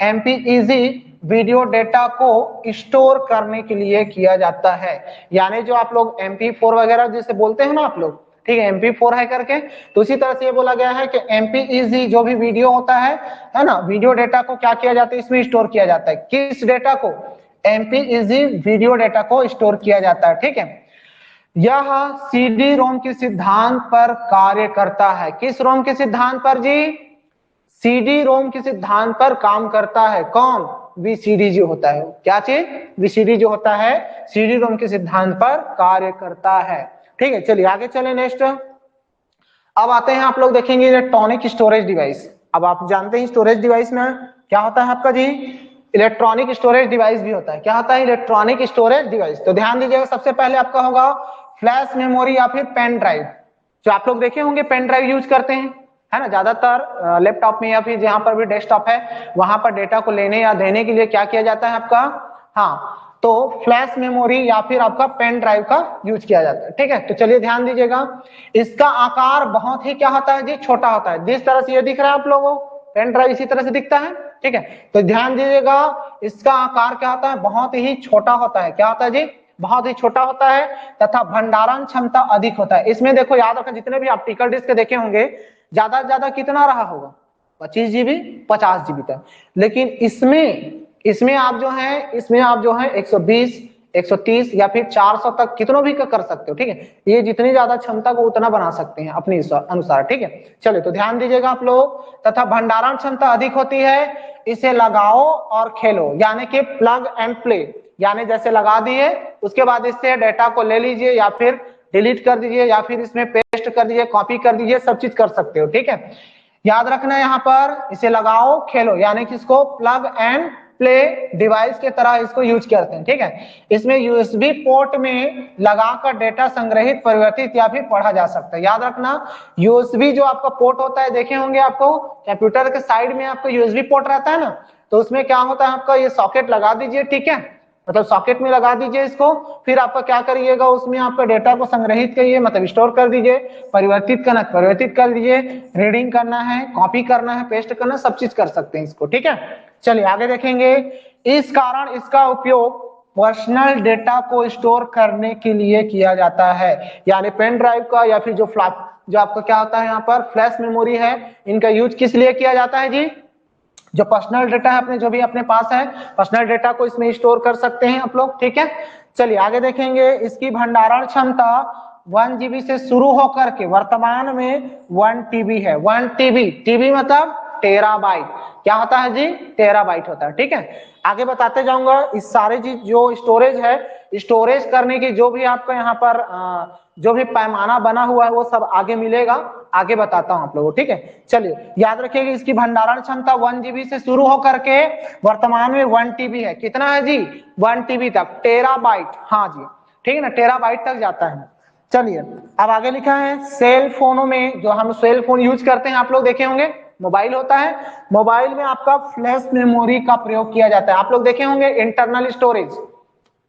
एमपीईजी वीडियो डेटा को स्टोर करने के लिए किया जाता है। यानी जो आप लोग MP4 वगैरह जिसे बोलते हैं ना आप लोग, ठीक है, MP4 है करके, तो उसी तरह से ये बोला गया है कि एमपीईजी जो भी वीडियो होता है ना, वीडियो डेटा को क्या किया जाता है, इसमें स्टोर किया जाता है। किस डेटा को, एमपीईजी वीडियो डेटा को स्टोर किया जाता है, ठीक है। यह सीडी रोम के सिद्धांत पर कार्य करता है। किस रोम के सिद्धांत पर जी, सीडी रोम के सिद्धांत पर काम करता है। कौन, वीसीडी जो होता है, क्या चीज, वीसीडी जो होता है सीडी रोम के सिद्धांत पर कार्य करता है, ठीक है। चलिए आगे चले, नेक्स्ट। अब आते हैं, आप लोग देखेंगे इलेक्ट्रॉनिक स्टोरेज डिवाइस। अब आप जानते हैं स्टोरेज डिवाइस में क्या होता है आपका जी, इलेक्ट्रॉनिक स्टोरेज डिवाइस भी होता है। क्या होता है, इलेक्ट्रॉनिक स्टोरेज डिवाइस। तो ध्यान दीजिएगा, सबसे पहले आपका होगा फ्लैश मेमोरी या फिर पेन ड्राइव। जो आप लोग देखे होंगे पेन ड्राइव यूज करते हैं, है ना, ज्यादातर लैपटॉप में या फिर जहां पर भी डेस्कटॉप है वहां पर डेटा को लेने या देने के लिए क्या किया जाता है आपका, हाँ, तो फ्लैश मेमोरी या फिर आपका पेन ड्राइव का यूज किया जाता है, ठीक है। तो चलिए ध्यान दीजिएगा, इसका आकार बहुत ही क्या होता है जी, छोटा होता है। जिस तरह से ये दिख रहा है आप लोगों, पेन ड्राइव इसी तरह से दिखता है, ठीक है। तो ध्यान दीजिएगा, इसका आकार क्या होता है, बहुत ही छोटा होता है। क्या होता है जी, बहुत ही छोटा होता है, तथा भंडारण क्षमता अधिक होता है। इसमें देखो, याद रखना, जितने भी ऑप्टिकल डिस्क देखे होंगे, ज्यादा से ज्यादा कितना रहा होगा, 25 जीबी, 50 जीबी तक। लेकिन इसमें आप जो है 120, 130 या फिर 400 तक कितनों भी कर सकते हो, ठीक है। ये जितनी ज्यादा क्षमता को उतना बना सकते हैं अपने अनुसार, ठीक है। चलिए तो ध्यान दीजिएगा आप लोग, तथा भंडारण क्षमता अधिक होती है। इसे लगाओ और खेलो, यानी कि प्लग एंड प्ले, यानी जैसे लगा दिए उसके बाद इससे डेटा को ले लीजिए या फिर डिलीट कर दीजिए या फिर इसमें पेस्ट कर दीजिए, कॉपी कर दीजिए, सब चीज कर सकते हो, ठीक है। याद रखना यहाँ पर, इसे लगाओ खेलो, यानी कि इसको प्लग एंड प्ले डिवाइस के तरह इसको यूज करते हैं, ठीक है। इसमें यूएसबी पोर्ट में लगाकर डेटा संग्रहित, परिवर्तित या फिर पढ़ा जा सकता है। याद रखना, यूएसबी जो आपका पोर्ट होता है, देखे होंगे आपको कंप्यूटर के साइड में आपका यूएसबी पोर्ट रहता है ना, तो उसमें क्या होता है आपका, ये सॉकेट लगा दीजिए, ठीक है, मतलब सॉकेट में लगा दीजिए इसको। फिर आपका क्या करिएगा, उसमें आपका डेटा को संग्रहित करिए, मतलब स्टोर कर दीजिए, परिवर्तित कर दीजिए, रीडिंग करना है, कॉपी करना है, पेस्ट करना है, सब चीज कर सकते हैं इसको, ठीक है। चलिए आगे देखेंगे, इस कारण इसका उपयोग पर्सनल डेटा को स्टोर करने के लिए किया जाता है। यानी पेन ड्राइव का या फिर जो जो आपका क्या होता है यहाँ पर फ्लैश मेमोरी है, इनका यूज किस लिए किया जाता है जी? जो पर्सनल डेटा है अपने, जो भी अपने पास है पर्सनल डेटा को इसमें स्टोर कर सकते हैं आप लोग, ठीक है। चलिए आगे देखेंगे, इसकी भंडारण क्षमता 1 GB से शुरू होकर के वर्तमान में 1 TB है। 1 TB, टीबी मतलब टेराबाइट, क्या होता है जी? टेराबाइट होता है, ठीक है। आगे बताते जाऊंगा, इस सारे चीज जो स्टोरेज है, स्टोरेज करने की जो भी आपका यहाँ पर जो भी पैमाना बना हुआ है वो सब आगे मिलेगा, आगे बताता हूं आप लोगों को, ठीक है। चलिए याद रखिएगा, इसकी भंडारण क्षमता 1 GB से शुरू होकर के वर्तमान में 1 TB है। कितना है जी? 1 TB तक, टेराबाइट, हाँ जी, ठीक है ना, टेराबाइट तक जाता है। चलिए अब आगे लिखा है, सेल फोनों में, जो हम सेल फोन यूज करते हैं आप लोग देखे होंगे, मोबाइल होता है, मोबाइल में आपका फ्लैश मेमोरी का प्रयोग किया जाता है। आप लोग देखे होंगे इंटरनल स्टोरेज,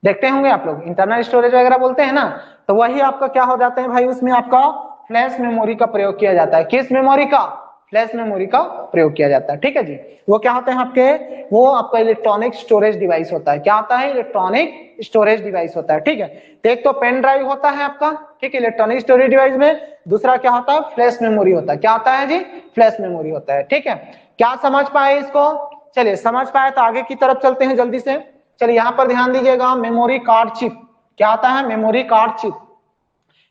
देखते होंगे आप लोग, इंटरनल स्टोरेज वगैरह बोलते हैं ना, तो वही आपका क्या हो जाता है भाई, उसमें आपका फ्लैश मेमोरी का प्रयोग किया जाता है। किस मेमोरी का? फ्लैश मेमोरी का प्रयोग किया जाता है, ठीक है जी। वो क्या होते हैं आपके, वो आपका इलेक्ट्रॉनिक स्टोरेज डिवाइस होता है। क्या होता है? इलेक्ट्रॉनिक स्टोरेज डिवाइस होता है, ठीक है। तो एक तो पेन ड्राइव होता है आपका, ठीक है, इलेक्ट्रॉनिक स्टोरेज डिवाइस में। दूसरा क्या होता है? फ्लैश मेमोरी होता है। क्या होता है जी? फ्लैश मेमोरी होता है, ठीक है। क्या समझ पाए इसको? चलिए समझ पाए तो आगे की तरफ चलते हैं जल्दी से। चलिए यहाँ पर ध्यान दीजिएगा, मेमोरी कार्ड चिप। क्या आता है? Memory card chip.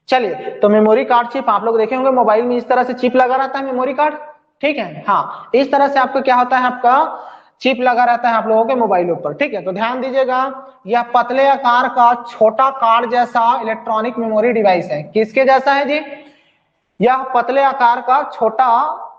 चलिए तो मेमोरी कार्ड चिप आप लोग देखे होंगे मोबाइल में इस तरह से चिप लगा रहता है, मेमोरी कार्ड, ठीक है, हाँ, इस तरह से आपको क्या होता है, आपका चिप लगा रहता है आप लोगों के मोबाइलों पर, ठीक है। तो ध्यान दीजिएगा, यह पतले आकार का छोटा कार्ड जैसा इलेक्ट्रॉनिक मेमोरी डिवाइस है। किसके जैसा है जी? यह पतले आकार का छोटा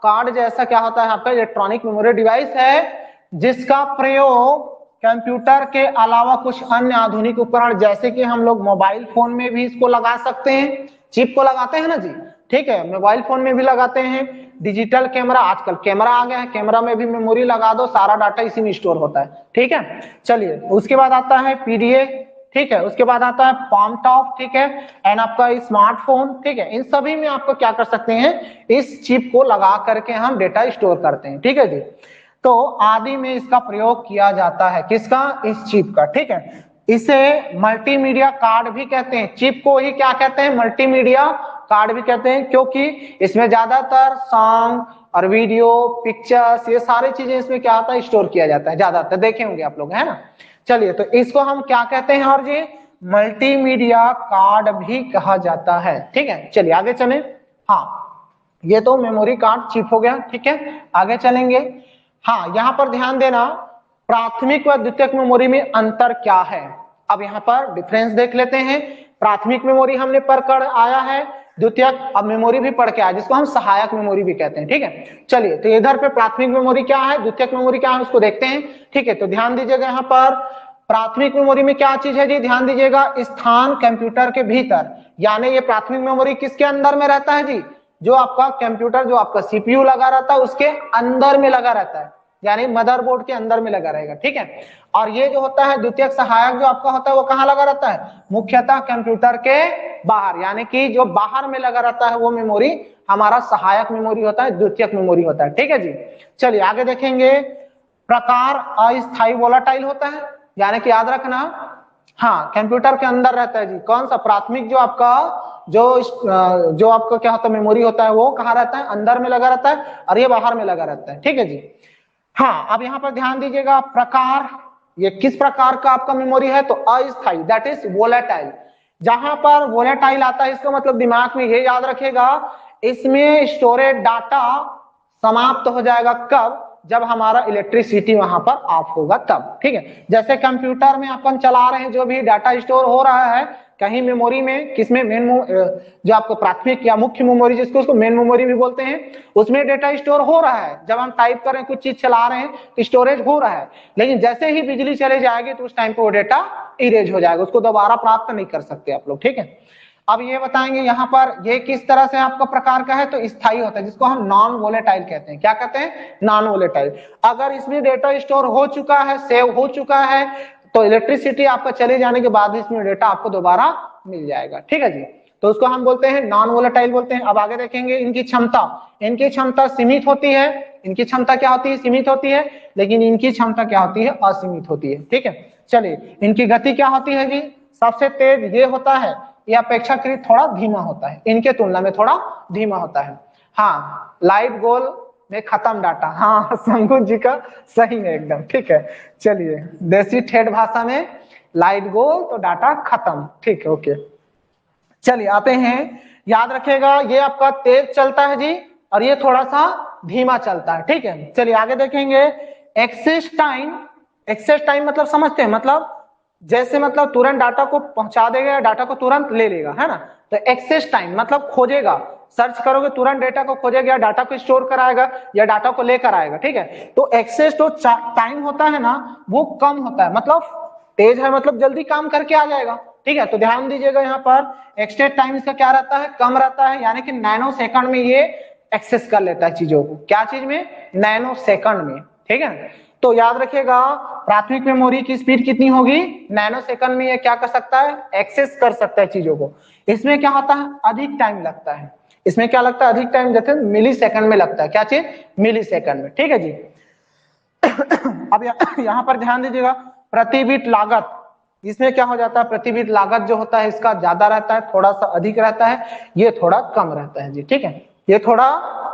कार्ड जैसा क्या होता है आपका इलेक्ट्रॉनिक मेमोरी डिवाइस है, जिसका प्रयोग कंप्यूटर के अलावा कुछ अन्य आधुनिक उपकरण, जैसे कि हम लोग मोबाइल फोन में भी इसको लगा सकते हैं, चिप को लगाते हैं ना जी, ठीक है, मोबाइल फोन में भी लगाते हैं। डिजिटल कैमरा, आजकल कैमरा आ गया है, कैमरा में भी मेमोरी लगा दो, सारा डाटा इसी में स्टोर होता है, ठीक है। चलिए उसके बाद आता है पीडीए, ठीक है, उसके बाद आता है palm top, ठीक है, एंड आपका स्मार्टफोन, ठीक है, इन सभी में आपको क्या कर सकते हैं, इस चिप को लगा करके हम डेटा स्टोर करते हैं, ठीक है जी। तो आदि में इसका प्रयोग किया जाता है, किसका? इस चिप का, ठीक है। इसे मल्टीमीडिया कार्ड भी कहते हैं, चिप को ही क्या कहते हैं? मल्टीमीडिया कार्ड भी कहते हैं, क्योंकि इसमें ज्यादातर सॉन्ग और वीडियो, पिक्चर्स, ये सारी चीजें इसमें क्या होता है, स्टोर किया जाता है, ज्यादातर देखे होंगे आप लोग, है ना। चलिए तो इसको हम क्या कहते हैं और जी? मल्टीमीडिया कार्ड भी कहा जाता है, ठीक है। चलिए आगे चलें, हाँ, ये तो मेमोरी कार्ड चिप हो गया, ठीक है, आगे चलेंगे। हाँ, यहां पर ध्यान देना, प्राथमिक व द्वितीयक मेमोरी में अंतर क्या है। अब यहाँ पर डिफरेंस देख लेते हैं। प्राथमिक मेमोरी हमने पढ़कर आया है, द्वितीयक अब मेमोरी भी पढ़ के आया, जिसको हम सहायक मेमोरी भी कहते हैं, ठीक है। चलिए तो इधर पे प्राथमिक मेमोरी क्या है, द्वितीयक मेमोरी क्या है, उसको देखते हैं, ठीक है। तो ध्यान दीजिएगा, यहाँ पर प्राथमिक मेमोरी में क्या चीज है जी? ध्यान दीजिएगा, स्थान कंप्यूटर के भीतर, यानी ये प्राथमिक मेमोरी किसके अंदर में रहता है जी? जो आपका कंप्यूटर, जो आपका सीपीयू लगा रहता है उसके अंदर में लगा रहता है, यानी मदरबोर्ड के अंदर में लगा रहेगा, ठीक है। और ये जो होता है द्वितीयक सहायक जो आपका होता है वो कहाँ लगा रहता है? मुख्यतः कंप्यूटर के बाहर, यानी कि जो बाहर में लगा रहता है वो मेमोरी हमारा सहायक मेमोरी होता है, द्वितीयक मेमोरी होता है, ठीक है जी। चलिए आगे देखेंगे, प्रकार अस्थायी वोलाटाइल होता है, यानी कि याद रखना, हाँ, कंप्यूटर के अंदर रहता है जी। कौन सा? प्राथमिक जो आपका जो आपका क्या होता है मेमोरी होता है, वो कहाँ रहता है? अंदर में लगा रहता है, और ये बाहर में लगा रहता है, ठीक है जी। हाँ, अब यहाँ पर ध्यान दीजिएगा, प्रकार, ये किस प्रकार का आपका मेमोरी है? तो अस्थायी, दैट इज वोलेटाइल। जहां पर वोलेटाइल आता है, इसका मतलब दिमाग में ये याद रखेगा, इसमें स्टोरेज डाटा समाप्त हो जाएगा कब? जब हमारा इलेक्ट्रिसिटी वहां पर ऑफ होगा तब, ठीक है। जैसे कंप्यूटर में अपन चला रहे हैं, जो भी डाटा स्टोर हो रहा है कहीं मेमोरी में, किसमें? मेन जो आपको प्राथमिक या मुख्य मेमोरी, जिसको उसको मेन मेमोरी भी बोलते हैं, उसमें डेटा स्टोर हो रहा है। जब हम टाइप कर रहे हैं, कुछ चीज चला रहे हैं तो स्टोरेज हो रहा है, लेकिन जैसे ही बिजली चले जाएगी तो उस टाइम पे वो डेटा इरेज हो जाएगा, उसको दोबारा प्राप्त नहीं कर सकते आप लोग, ठीक है। अब ये बताएंगे यहाँ पर ये किस तरह से आपका प्रकार का है, तो स्थायी होता है, जिसको हम नॉन वोलेटाइल कहते हैं। क्या कहते हैं? Non volatile. अगर इसमें डेटा स्टोर हो चुका है, सेव हो चुका है, तो इलेक्ट्रिसिटी आपका चले जाने के बाद इसमें डेटा आपको दोबारा मिल जाएगा, ठीक है जी। तो उसको हम बोलते हैं नॉन वोलेटाइल बोलते हैं। अब आगे देखेंगे, इनकी क्षमता सीमित होती है। इनकी क्षमता क्या होती है? सीमित होती है, लेकिन इनकी क्षमता क्या होती है? असीमित होती है, ठीक है। चलिए इनकी गति क्या होती है जी, सबसे तेज ये होता है, ये अपेक्षाकृत थोड़ा धीमा होता है, इनके तुलना में थोड़ा धीमा होता है। हाँ, लाइट गोल में खत्म डाटा, हाँ शंकु जी का सही है एकदम, ठीक है। चलिए देसी ठेठ भाषा में लाइट गोल तो डाटा खत्म, ठीक है, ओके। चलिए आते हैं, याद रखिएगा ये आपका तेज चलता है जी और ये थोड़ा सा धीमा चलता है, ठीक है। चलिए आगे देखेंगे, एक्सेस टाइम, एक्सेस टाइम मतलब समझते हैं, मतलब जैसे मतलब तुरंत डाटा को पहुंचा देगा या डाटा को तुरंत ले लेगा, है ना। तो एक्सेस टाइम मतलब खोजेगा, सर्च करोगे तुरंत डाटा को खोजेगा या डाटा को स्टोर कराएगा या डाटा को लेकर आएगा, ठीक है। तो एक्सेस तो टाइम होता है ना वो कम होता है, मतलब तेज है मतलब जल्दी काम करके आ जाएगा, ठीक है। तो ध्यान दीजिएगा यहाँ पर एक्सेस टाइम इसका क्या रहता है, कम रहता है, यानी कि नैनो सेकंड में ये एक्सेस कर लेता है चीजों को, क्या चीज में, नैनो सेकंड में, ठीक है। तो याद रखिएगा प्राथमिक मेमोरी की स्पीड कितनी होगी, नैनो सेकंड में ये क्या कर सकता है, एक्सेस कर सकता है चीजों को। इसमें क्या होता है, अधिक टाइम लगता है, इसमें क्या लगता है, अधिक टाइम, जैसे मिली सेकंड में लगता है, क्या चीज, मिली सेकंड में, ठीक है जी। अब यहाँ पर ध्यान दीजिएगा, प्रति बिट लागत, इसमें क्या हो जाता है, प्रति बिट लागत जो होता है इसका ज्यादा रहता है, थोड़ा सा अधिक रहता है, ये थोड़ा कम रहता है जी, ठीक है। ये थोड़ा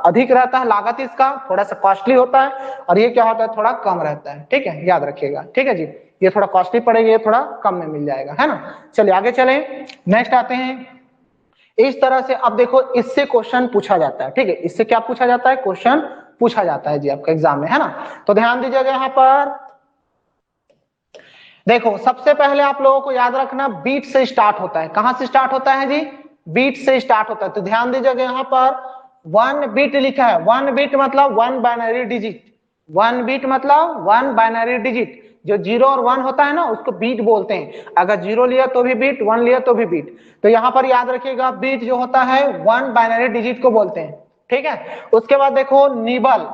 अधिक रहता है लागत, इसका थोड़ा सा कॉस्टली होता है, और ये क्या होता है, थोड़ा कम रहता है, ठीक है, याद रखिएगा, ठीक है जी। ये थोड़ा कॉस्टली पड़ेगा, ये थोड़ा कम में मिल जाएगा, है ना। चलिए आगे चले, नेक्स्ट आते हैं। इस तरह से अब देखो इससे क्वेश्चन पूछा जाता है, ठीक है, इससे क्या पूछा जाता है, क्वेश्चन पूछा जाता है जी आपका एग्जाम में, है ना। तो ध्यान दीजिएगा यहाँ पर, देखो सबसे पहले आप लोगों को याद रखना बीट से स्टार्ट होता है, कहां से स्टार्ट होता है जी, बीट से स्टार्ट होता है। तो ध्यान दीजिएगा यहाँ पर 1 बिट लिखा है, 1 बिट मतलब 1 बाइनरी डिजिट, 1 बिट मतलब 1 बाइनरी डिजिट, जो 0 और 1 होता है ना उसको बीट बोलते हैं, अगर 0 लिया तो भी बीट, 1 लिया तो भी बीट। तो यहाँ पर याद रखिएगा बीट जो होता है 1 बाइनरी डिजिट को बोलते हैं, ठीक है। उसके बाद देखो निबल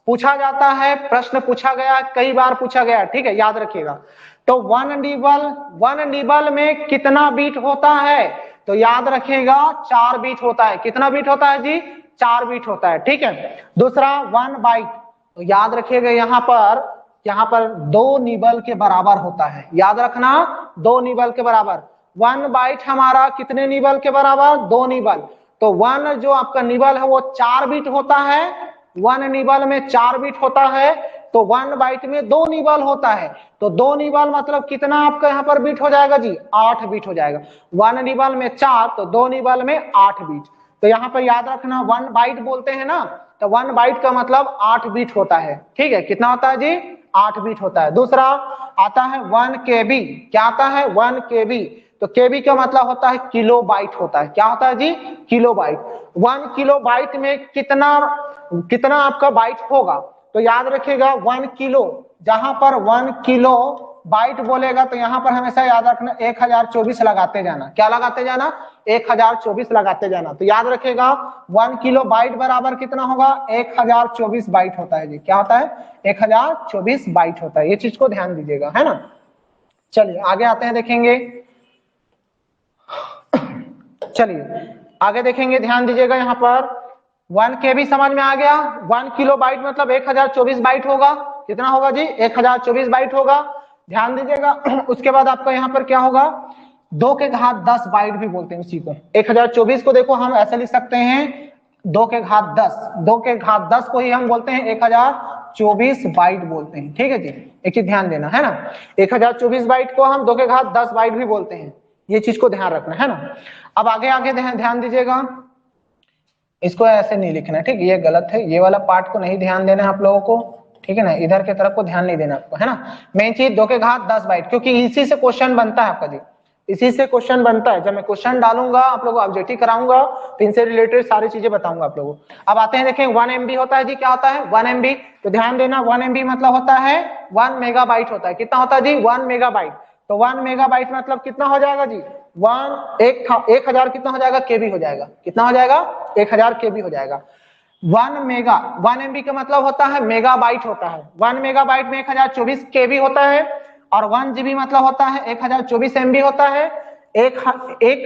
पूछा जाता है, प्रश्न पूछा गया, कई बार पूछा गया, ठीक है, याद रखिएगा। तो 1 निबल में कितना बीट होता है, तो याद रखिएगा 4 बीट होता है, कितना बीट होता है जी, 4 बीट होता है, ठीक है। दूसरा 1 बाइट, तो याद रखिएगा यहाँ पर 2 निबल के बराबर होता है, याद रखना 2 निबल के बराबर। 1 बाइट हमारा कितने निबल के बराबर, 2 निबल। तो 1 जो आपका निबल है वो 4 बीट होता है, 1 निबल में 4 बीट होता है, तो 1 बाइट में 2 निबल होता है, तो 2 निबल मतलब कितना आपका यहाँ पर बीट हो जाएगा जी, 8 बीट हो जाएगा। 1 निबल में 4 तो 2 निबल में 8 बीट। तो यहाँ पर याद रखना 1 बाइट बोलते हैं ना, तो 1 बाइट का मतलब 8 बीट होता है, ठीक है, कितना होता है जी, 8 बीट होता है। दूसरा आता है 1 KB, क्या आता है 1 KB, तो KB का मतलब होता है किलो बाइट होता है, क्या होता है जी, किलो बाइट। 1 किलो बाइट में कितना आपका बाइट होगा, तो याद रखिएगा 1 किलो, जहां पर 1 किलो बाइट बोलेगा तो यहां पर हमेशा याद रखना 1024 लगाते जाना, क्या लगाते जाना, 1024 लगाते जाना। तो याद रखिएगा 1 किलो बाइट बराबर कितना होगा, 1024 बाइट होता है जी, क्या होता है, 1024 बाइट होता है, ये चीज को ध्यान दीजिएगा, है ना। चलिए आगे आते हैं, देखेंगे, चलिए आगे देखेंगे, ध्यान दीजिएगा यहाँ पर 1 KB समझ में आ गया, 1 किलो बाइट मतलब 1024 बाइट होगा, कितना होगा जी, 1024 बाइट होगा, ध्यान दीजिएगा। उसके बाद आपका यहाँ पर क्या होगा, 2 के घात 10 बाइट भी बोलते हैं उसी को, 1024 को देखो हम ऐसे लिख सकते हैं 2 के घात 10, 2 के घात 10 को ही हम बोलते हैं 1024 बाइट बोलते हैं, ठीक है जी, एक चीज ध्यान देना, है ना, 1024 बाइट को हम 2 के घात 10 बाइट भी बोलते हैं, ये चीज को ध्यान रखना, है ना। अब आगे ध्यान दीजिएगा, इसको ऐसे नहीं लिखना, ठीक, ये गलत है, ये वाला पार्ट को नहीं ध्यान देना है आप लोगों को, ठीक है ना, इधर की तरफ को ध्यान नहीं देना आपको, है ना। मेन चीज 2 के घात 10 बाइट, क्योंकि इसी से क्वेश्चन बनता है आपका जी, इसी से क्वेश्चन बनता है। जब मैं क्वेश्चन डालूंगा आप लोगों को ऑब्जेक्टिव कराऊंगा तो इनसे रिलेटेड सारी चीजें बताऊंगा आप लोगों को। अब आते हैं, देखें 1 MB होता है जी, क्या होता है 1 MB, तो ध्यान देना 1 MB मतलब होता है 1 मेगाबाइट होता है, कितना होता है जी, 1 मेगाबाइट। तो 1 मेगाबाइट मतलब कितना हो जाएगा जी, 1000 कितना हो जाएगा, KB हो जाएगा, कितना हो जाएगा, 1000 KB हो जाएगा। 1 MB का मतलब होता है मेगाबाइट होता है, 1 मेगाबाइट में 1024 KB होता है, और 1 GB मतलब होता है 1024 MB होता है। एक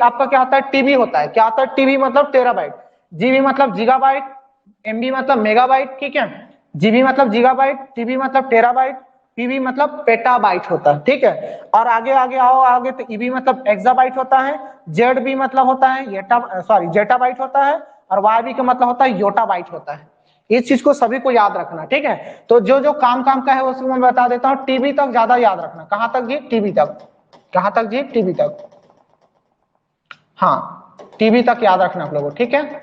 आपका क्या होता है, TB होता है, क्या होता है, TB मतलब टेराबाइट, GB मतलब गीगाबाइट, MB मतलब मेगाबाइट, ठीक है, GB मतलब गीगाबाइट, TB मतलब टेराबाइट, पीबी मतलब पेटाबाइट होता है, ठीक है। और आगे आगे आओ आगे तो ईबी मतलब एक्साबाइट होता है, जेड बी मतलब होता है जेटाबाइट होता है, और वाई बी का मतलब होता है योटाबाइट होता है। इस चीज को सभी को याद रखना, ठीक है। तो जो जो काम काम का है उसको मैं बता देता हूँ, टीबी तक ज्यादा याद रखना। कहां तक जी? टीबी तक। कहां तक जी? टीबी तक। हाँ, टीबी तक याद रखना आप लोगों, ठीक है।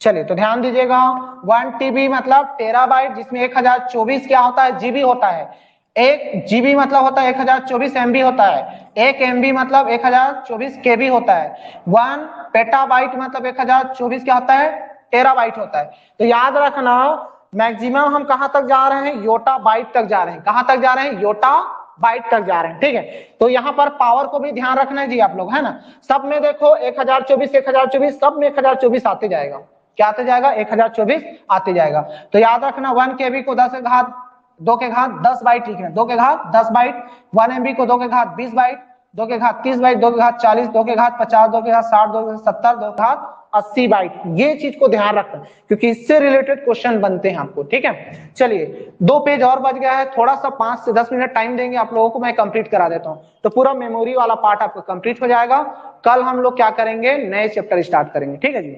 चलिए तो ध्यान दीजिएगा, 1 टीबी मतलब टेराबाइट, जिसमें 1024 क्या होता है? जीबी होता है। एक जीबी मतलब होता है 1024 एमबी होता है। एक एमबी मतलब 1024 केबी होता है। 1 पेटाबाइट मतलब 1024 क्या होता है? टेराबाइट होता है। तो याद रखना, मैक्सिमम हम कहां तक जा रहे हैं? योटा बाइट तक जा रहे हैं। कहां तक जा रहे हैं? योटा बाइट तक जा रहे हैं, ठीक है। तो यहाँ पर पावर को भी ध्यान रखना है जी आप लोग, है ना। सब में देखो 1024 सब में 1024 आते जाएगा। क्या आते जाएगा? 1024 आते जाएगा। तो याद रखना 1 केबी को 2 के घात 10 बाइट लिखना, 2 के घात 10 बाइट। 1 एमबी को 2 के घात 20 बाइट, 2 के घात 30 बाइट, 2 के घात 40, 2 के घात 50, 2 के घात 60, 2 के घात 70, 2 के घात 80 बाइट। ये चीज को ध्यान रखना क्योंकि इससे रिलेटेड क्वेश्चन बनते हैं आपको, ठीक है। चलिए 2 पेज और बच गया है, थोड़ा सा 5 से 10 मिनट टाइम देंगे आप लोगों को, मैं कंप्लीट करा देता हूं। तो पूरा मेमोरी वाला पार्ट आपको कंप्लीट हो जाएगा। कल हम लोग क्या करेंगे? नए चैप्टर स्टार्ट करेंगे, ठीक है जी।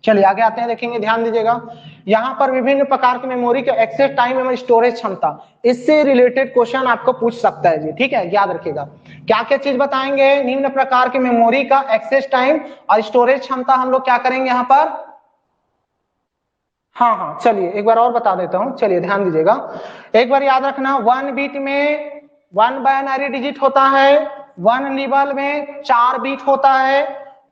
चलिए आगे आते हैं, देखेंगे, ध्यान दीजिएगा। यहाँ पर विभिन्न प्रकार की मेमोरी के एक्सेस टाइम एवं स्टोरेज क्षमता, इससे रिलेटेड क्वेश्चन आपको पूछ सकता है जी, ठीक है। याद रखिएगा क्या क्या चीज बताएंगे। निम्न प्रकार की मेमोरी का एक्सेस टाइम और स्टोरेज क्षमता हम लोग क्या करेंगे यहाँ पर। हाँ, चलिए एक बार और बता देता हूँ। चलिए ध्यान दीजिएगा, एक बार याद रखना, 1 बिट में 1 बाइनरी डिजिट होता है, 1 निबल में 4 बिट होता है,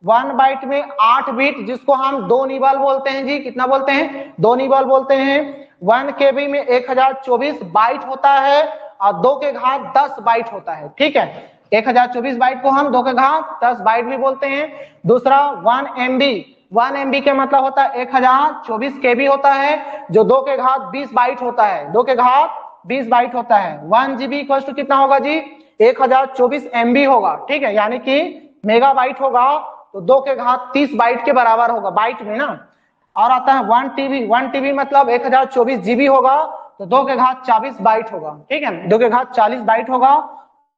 1 बाइट में 8 बिट, जिसको हम 2 निबल बोलते हैं जी। कितना बोलते हैं? 2 निबल बोलते हैं। 1 केबी में 1024 बाइट होता है और 2 के घात 10 बाइट होता है, ठीक है। 1024 बाइट को हम 2 के घात 10 बाइट भी बोलते हैं। दूसरा 1 एमबी, 1 एमबी का मतलब होता है 1024 केबी होता है, जो 2 के घात 20 बाइट होता है, 2 के घात 20 बाइट होता है। 1 जीबी इक्वल टू कितना होगा जी? 1024 एमबी होगा, ठीक है, यानी कि मेगाबाइट होगा, तो 2 के घात 30 बाइट के बराबर होगा, बाइट में ना। और आता है 1 टीबी, 1 टीबी मतलब 1024 जीबी होगा, तो 2 के घात 40 बाइट होगा, ठीक है, 2 के घात 40 बाइट होगा।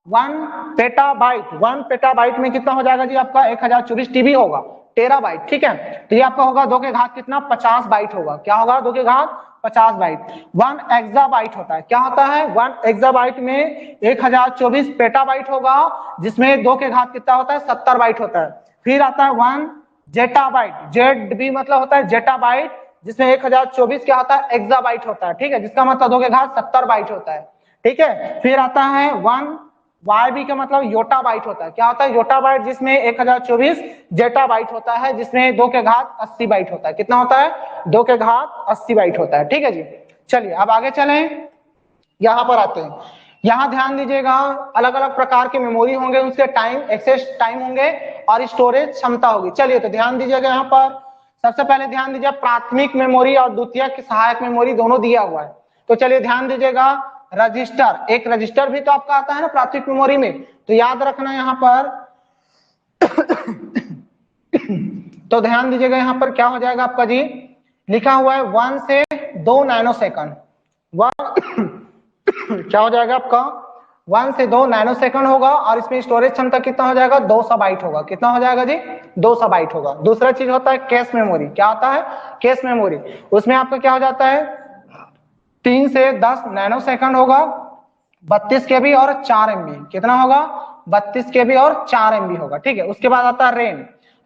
1 पेटाबाइट, 1 पेटाबाइट में कितना हो जाएगा जी आपका? 1024 टीबी होगा, टेराबाइट, ठीक है। तो ये आपका होगा 2 के घात कितना? 50 बाइट होगा। क्या होगा? 2 के घात 50 बाइट। 1 एक्साबाइट होता है, क्या होता है? 1 एक्साबाइट में 1024 पेटाबाइट होगा, जिसमें 2 के घात कितना होता है? 70 बाइट होता है। फिर आता है 1 जेटाबाइट, जेड बी मतलब होता है जेटाबाइट, जिसमें 1024 क्या होता है? एक्साबाइट होता है, ठीक है, जिसका मतलब 2 के घात 70 बाइट होता है, ठीक है। फिर आता है 1 वाई बी का मतलब योटाबाइट होता है। क्या होता है? योटाबाइट, जिसमें 1024 जेटाबाइट होता है, जिसमें 2 के घात 80 बाइट होता है। कितना होता है? 2 के घात 80 बाइट होता है, ठीक है जी। चलिए अब आगे चलें, यहां पर आते हैं। यहां ध्यान दीजिएगा, अलग अलग प्रकार के मेमोरी होंगे, उसके टाइम एक्सेस टाइम होंगे और स्टोरेज क्षमता होगी। चलिए तो ध्यान दीजिएगा, यहाँ पर सबसे पहले ध्यान दीजिए, प्राथमिक मेमोरी और द्वितीयक सहायक मेमोरी दोनों दिया हुआ है। तो चलिए ध्यान दीजिएगा, रजिस्टर, एक रजिस्टर भी तो आपका आता है ना प्राथमिक मेमोरी में, तो याद रखना यहाँ पर तो ध्यान दीजिएगा, यहाँ पर क्या हो जाएगा आपका जी, लिखा हुआ है 1 से 2 नैनो सेकंड। क्या हो जाएगा आपका? 1 से 2 नैनो सेकंड होगा, और इसमें स्टोरेज क्षमता कितना हो जाएगा? 200 बाइट होगा। कितना हो जाएगा जी? 200 बाइट होगा। दूसरा चीज होता है कैश मेमोरी। क्या होता है? कैश मेमोरी, उसमें आपका क्या हो जाता है? 3 से 10 नैनो सेकंड होगा, 32 केबी और 4 एमबी। कितना होगा? 32 केबी और 4 एमबी होगा, ठीक है। उसके बाद आता है रैम,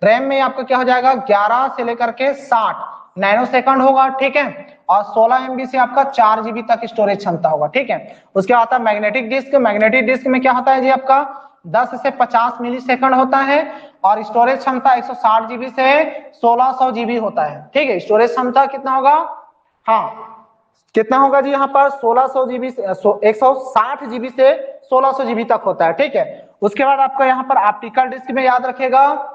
रैम में आपका क्या हो जाएगा? 11 से लेकर के 60 नैनो सेकंड होगा, ठीक है, और 16 एमबी से आपका 4 जीबी तक स्टोरेज क्षमता होगा, ठीक है। उसके बाद आता है मैग्नेटिक डिस्क, मैग्नेटिक डिस्क में क्या होता है जी आपका? 10 से 50 मिली सेकंड होता है, और स्टोरेज क्षमता 160 जीबी से 1600 जीबी होता है, ठीक है। स्टोरेज क्षमता कितना होगा? हाँ, कितना होगा जी यहाँ पर? 1600 जीबी से 160 जीबी से 1600 जीबी तक होता है, ठीक है। उसके बाद आपका यहाँ पर ऑप्टिकल डिस्क में याद रखेगा,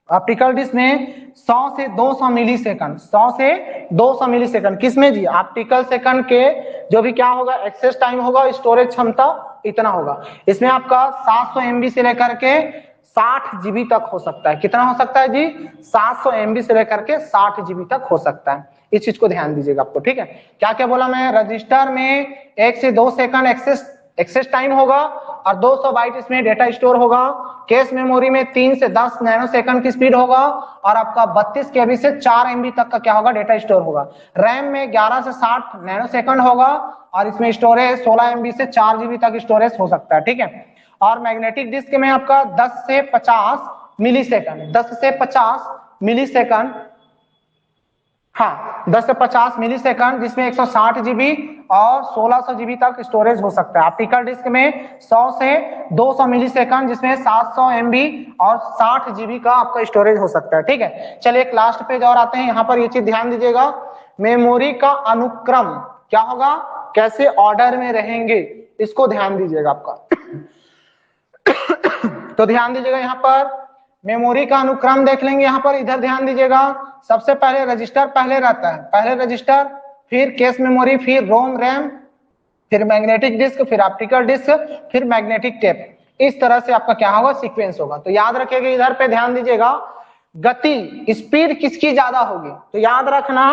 ऑप्टिकल डिस्क में 100 से 200 मिली सेकंड, 100 से 200 मिली सेकंड, किसमें जी? ऑप्टिकल सेकंड के जो भी क्या होगा? एक्सेस टाइम होगा, स्टोरेज क्षमता इतना होगा। इसमें आपका 700 एमबी से लेकर के 60 जीबी तक हो सकता है। कितना हो सकता है जी? 700 MB से लेकर के 60 जीबी तक हो सकता है। इस चीज को ध्यान दीजिएगा आपको, ठीक है। क्या क्या बोला मैं? रजिस्टर में 1 से 2 सेकंड एक्सेस टाइम होगा और 200 बाइट इसमें डेटा स्टोर होगा। कैश मेमोरी में 3 से 10 नैनो सेकंड की स्पीड होगा और आपका 32 KB से 4 MB तक का क्या होगा? डेटा स्टोर होगा। रैम में 11 से 60 नैनो सेकंड होगा और इसमें स्टोरेज 16 MB से 4 GB तक स्टोरेज हो सकता है, ठीक है। और मैग्नेटिक डिस्क में आपका 10 से 50 मिली सेकंड, 10 से 50 मिली सेकंड, हाँ 10 से 50 मिली सेकंड, जिसमें 160 GB और 1600 GB तक स्टोरेज हो सकता है। ऑप्टिकल डिस्क में 100 से 200 मिली सेकंड, जिसमें 700 MB और 60 GB का आपका स्टोरेज हो सकता है, ठीक है। चलिए एक लास्ट पेज और आते हैं, यहाँ पर ये चीज ध्यान दीजिएगा, मेमोरी का अनुक्रम क्या होगा, कैसे ऑर्डर में रहेंगे, इसको ध्यान दीजिएगा आपका। तो ध्यान दीजिएगा, यहाँ पर मेमोरी का अनुक्रम देख लेंगे। यहाँ पर इधर ध्यान दीजिएगा, सबसे पहले रजिस्टर पहले रहता है, पहले रजिस्टर, फिर कैश मेमोरी, फिर रोम रैम, फिर मैग्नेटिक डिस्क, फिर ऑप्टिकल डिस्क, फिर मैग्नेटिक टेप। इस तरह से आपका क्या होगा? सीक्वेंस होगा। तो याद रखिएगा, इधर पे ध्यान दीजिएगा, गति स्पीड किसकी ज्यादा होगी? तो याद रखना,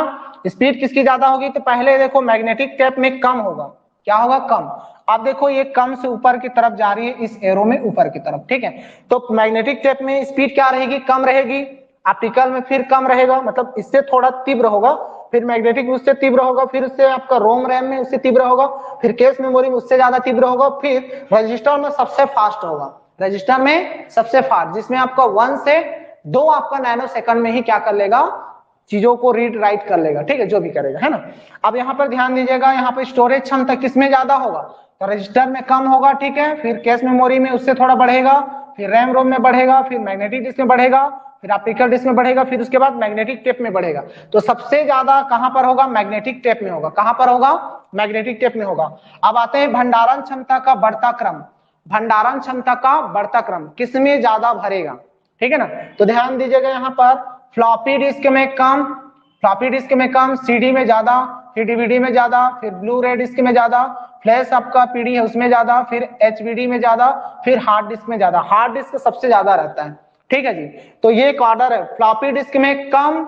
स्पीड किसकी ज्यादा होगी? तो पहले देखो मैग्नेटिक टेप में कम होगा, क्या होगा? कम। अब देखो ये कम से ऊपर की तरफ जा रही है, इस एरो में ऊपर की तरफ, ठीक है। तो मैग्नेटिक टेप में स्पीड क्या रहेगी? कम रहेगी। ऑप्टिकल में फिर कम रहेगा, मतलब इससे थोड़ा तीव्र होगा, फिर मैग्नेटिक में उससे तीव्र होगा, फिर उससे आपका रोम रैम में उससे तीव्र होगा, फिर कैश मेमोरी में उससे ज्यादा तीव्र होगा, फिर रजिस्टर में सबसे फास्ट होगा, रजिस्टर में सबसे फास्ट, जिसमें आपका 1 से 2 आपका नैनो सेकंड में ही क्या कर लेगा? चीजों को रीड राइट कर लेगा, ठीक है, जो भी करेगा, है ना। अब यहाँ पर ध्यान दीजिएगा, यहाँ पर स्टोरेज क्षमता किसमें ज्यादा होगा? तो रजिस्टर में कम होगा, ठीक है, फिर कैश मेमोरी में उससे थोड़ा बढ़ेगा, फिर रैम रोम में बढ़ेगा, फिर मैग्नेटिक डिस्क में बढ़ेगा, फिर ऑप्टिकल डिस्क में बढ़ेगा, फिर उसके बाद मैग्नेटिक टेप में बढ़ेगा। तो सबसे ज्यादा कहां पर होगा? मैग्नेटिक टेप में होगा। कहां पर होगा? मैग्नेटिक टेप में होगा। अब आते हैं भंडारण क्षमता का बढ़ता क्रम। भंडारण क्षमता का बढ़ता क्रम किसमें ज्यादा भरेगा, ठीक है ना। तो ध्यान दीजिएगा, यहाँ पर फ्लॉपी डिस्क में कम, फ्लॉपी डिस्क में कम, सीडी में ज्यादा, फिर डीवीडी में ज्यादा, फिर ब्लू रे डिस्क में ज्यादा, फ्लैश आपका पीडी है उसमें ज्यादा, फिर एचवीडी में ज्यादा, फिर हार्ड डिस्क में ज्यादा। हार्ड डिस्क सबसे ज्यादा रहता है, ठीक है जी। तो ये एक ऑर्डर है, फ्लॉपी डिस्क में कम,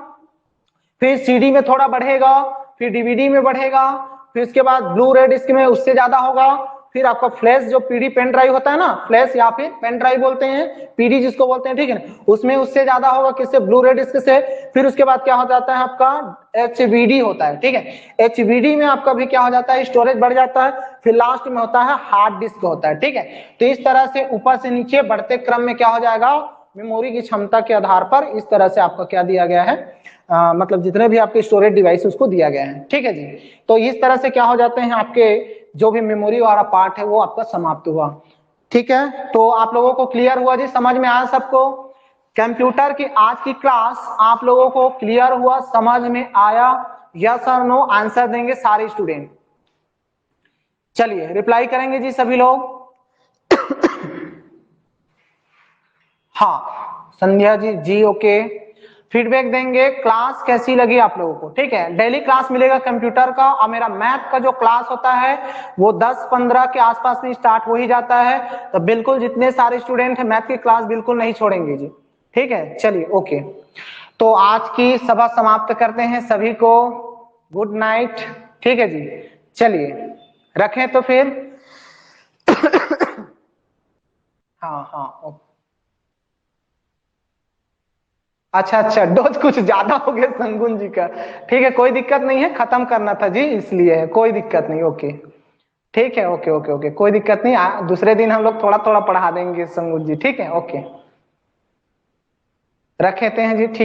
फिर सीडी में थोड़ा बढ़ेगा, फिर डीवीडी में बढ़ेगा, फिर उसके बाद ब्लू रे डिस्क में उससे ज्यादा होगा, फिर आपका फ्लैश जो पीडी पेन ड्राइव होता है ना, फ्लैश या फिर पेन ड्राइव बोलते हैं, पीडी जिसको बोलते हैं, ठीक है, उसमें उससे ज्यादा होगा, किससे? ब्लू रे डिस्क से। फिर उसके बाद क्या हो जाता है आपका? एचवीडी होता है, ठीक है। एचवीडी में आपका भी क्या हो जाता है? स्टोरेज बढ़ जाता है। फिर लास्ट में होता है हार्ड डिस्क होता है, ठीक है। तो इस तरह से ऊपर से नीचे बढ़ते क्रम में क्या हो जाएगा? मेमोरी की क्षमता के आधार पर इस तरह से आपका क्या दिया गया है, मतलब जितने भी आपके स्टोरेज डिवाइस उसको दिया गया है, ठीक है जी। तो इस तरह से क्या हो जाते हैं आपके जो भी मेमोरी वाला पार्ट है वो आपका समाप्त हुआ, ठीक है। तो आप लोगों को क्लियर हुआ जी, समझ में आया सबको? कंप्यूटर की आज की क्लास आप लोगों को क्लियर हुआ, समझ में आया? यस और नो आंसर देंगे सारे स्टूडेंट। चलिए रिप्लाई करेंगे जी सभी लोग। हाँ संध्या जी, जी ओके। फीडबैक देंगे, क्लास कैसी लगी आप लोगों को, ठीक है। डेली क्लास मिलेगा कंप्यूटर का, और मेरा मैथ का जो क्लास होता है वो 10-15 के आसपास में स्टार्ट हो ही जाता है। तो बिल्कुल जितने सारे स्टूडेंट हैं मैथ की क्लास बिल्कुल नहीं छोड़ेंगे जी, ठीक है। चलिए ओके, तो आज की सभा समाप्त करते हैं, सभी को गुड नाइट, ठीक है जी। चलिए रखें तो फिर। हाँ हाँ ओके। अच्छा अच्छा, डोज कुछ ज्यादा हो गया संगुन जी का, ठीक है, कोई दिक्कत नहीं है, खत्म करना था जी इसलिए, कोई दिक्कत नहीं, ओके ठीक है, ओके ओके ओके, कोई दिक्कत नहीं, दूसरे दिन हम लोग थोड़ा थोड़ा पढ़ा देंगे संगुन जी, ठीक है, ओके रखेते हैं जी, ठीक।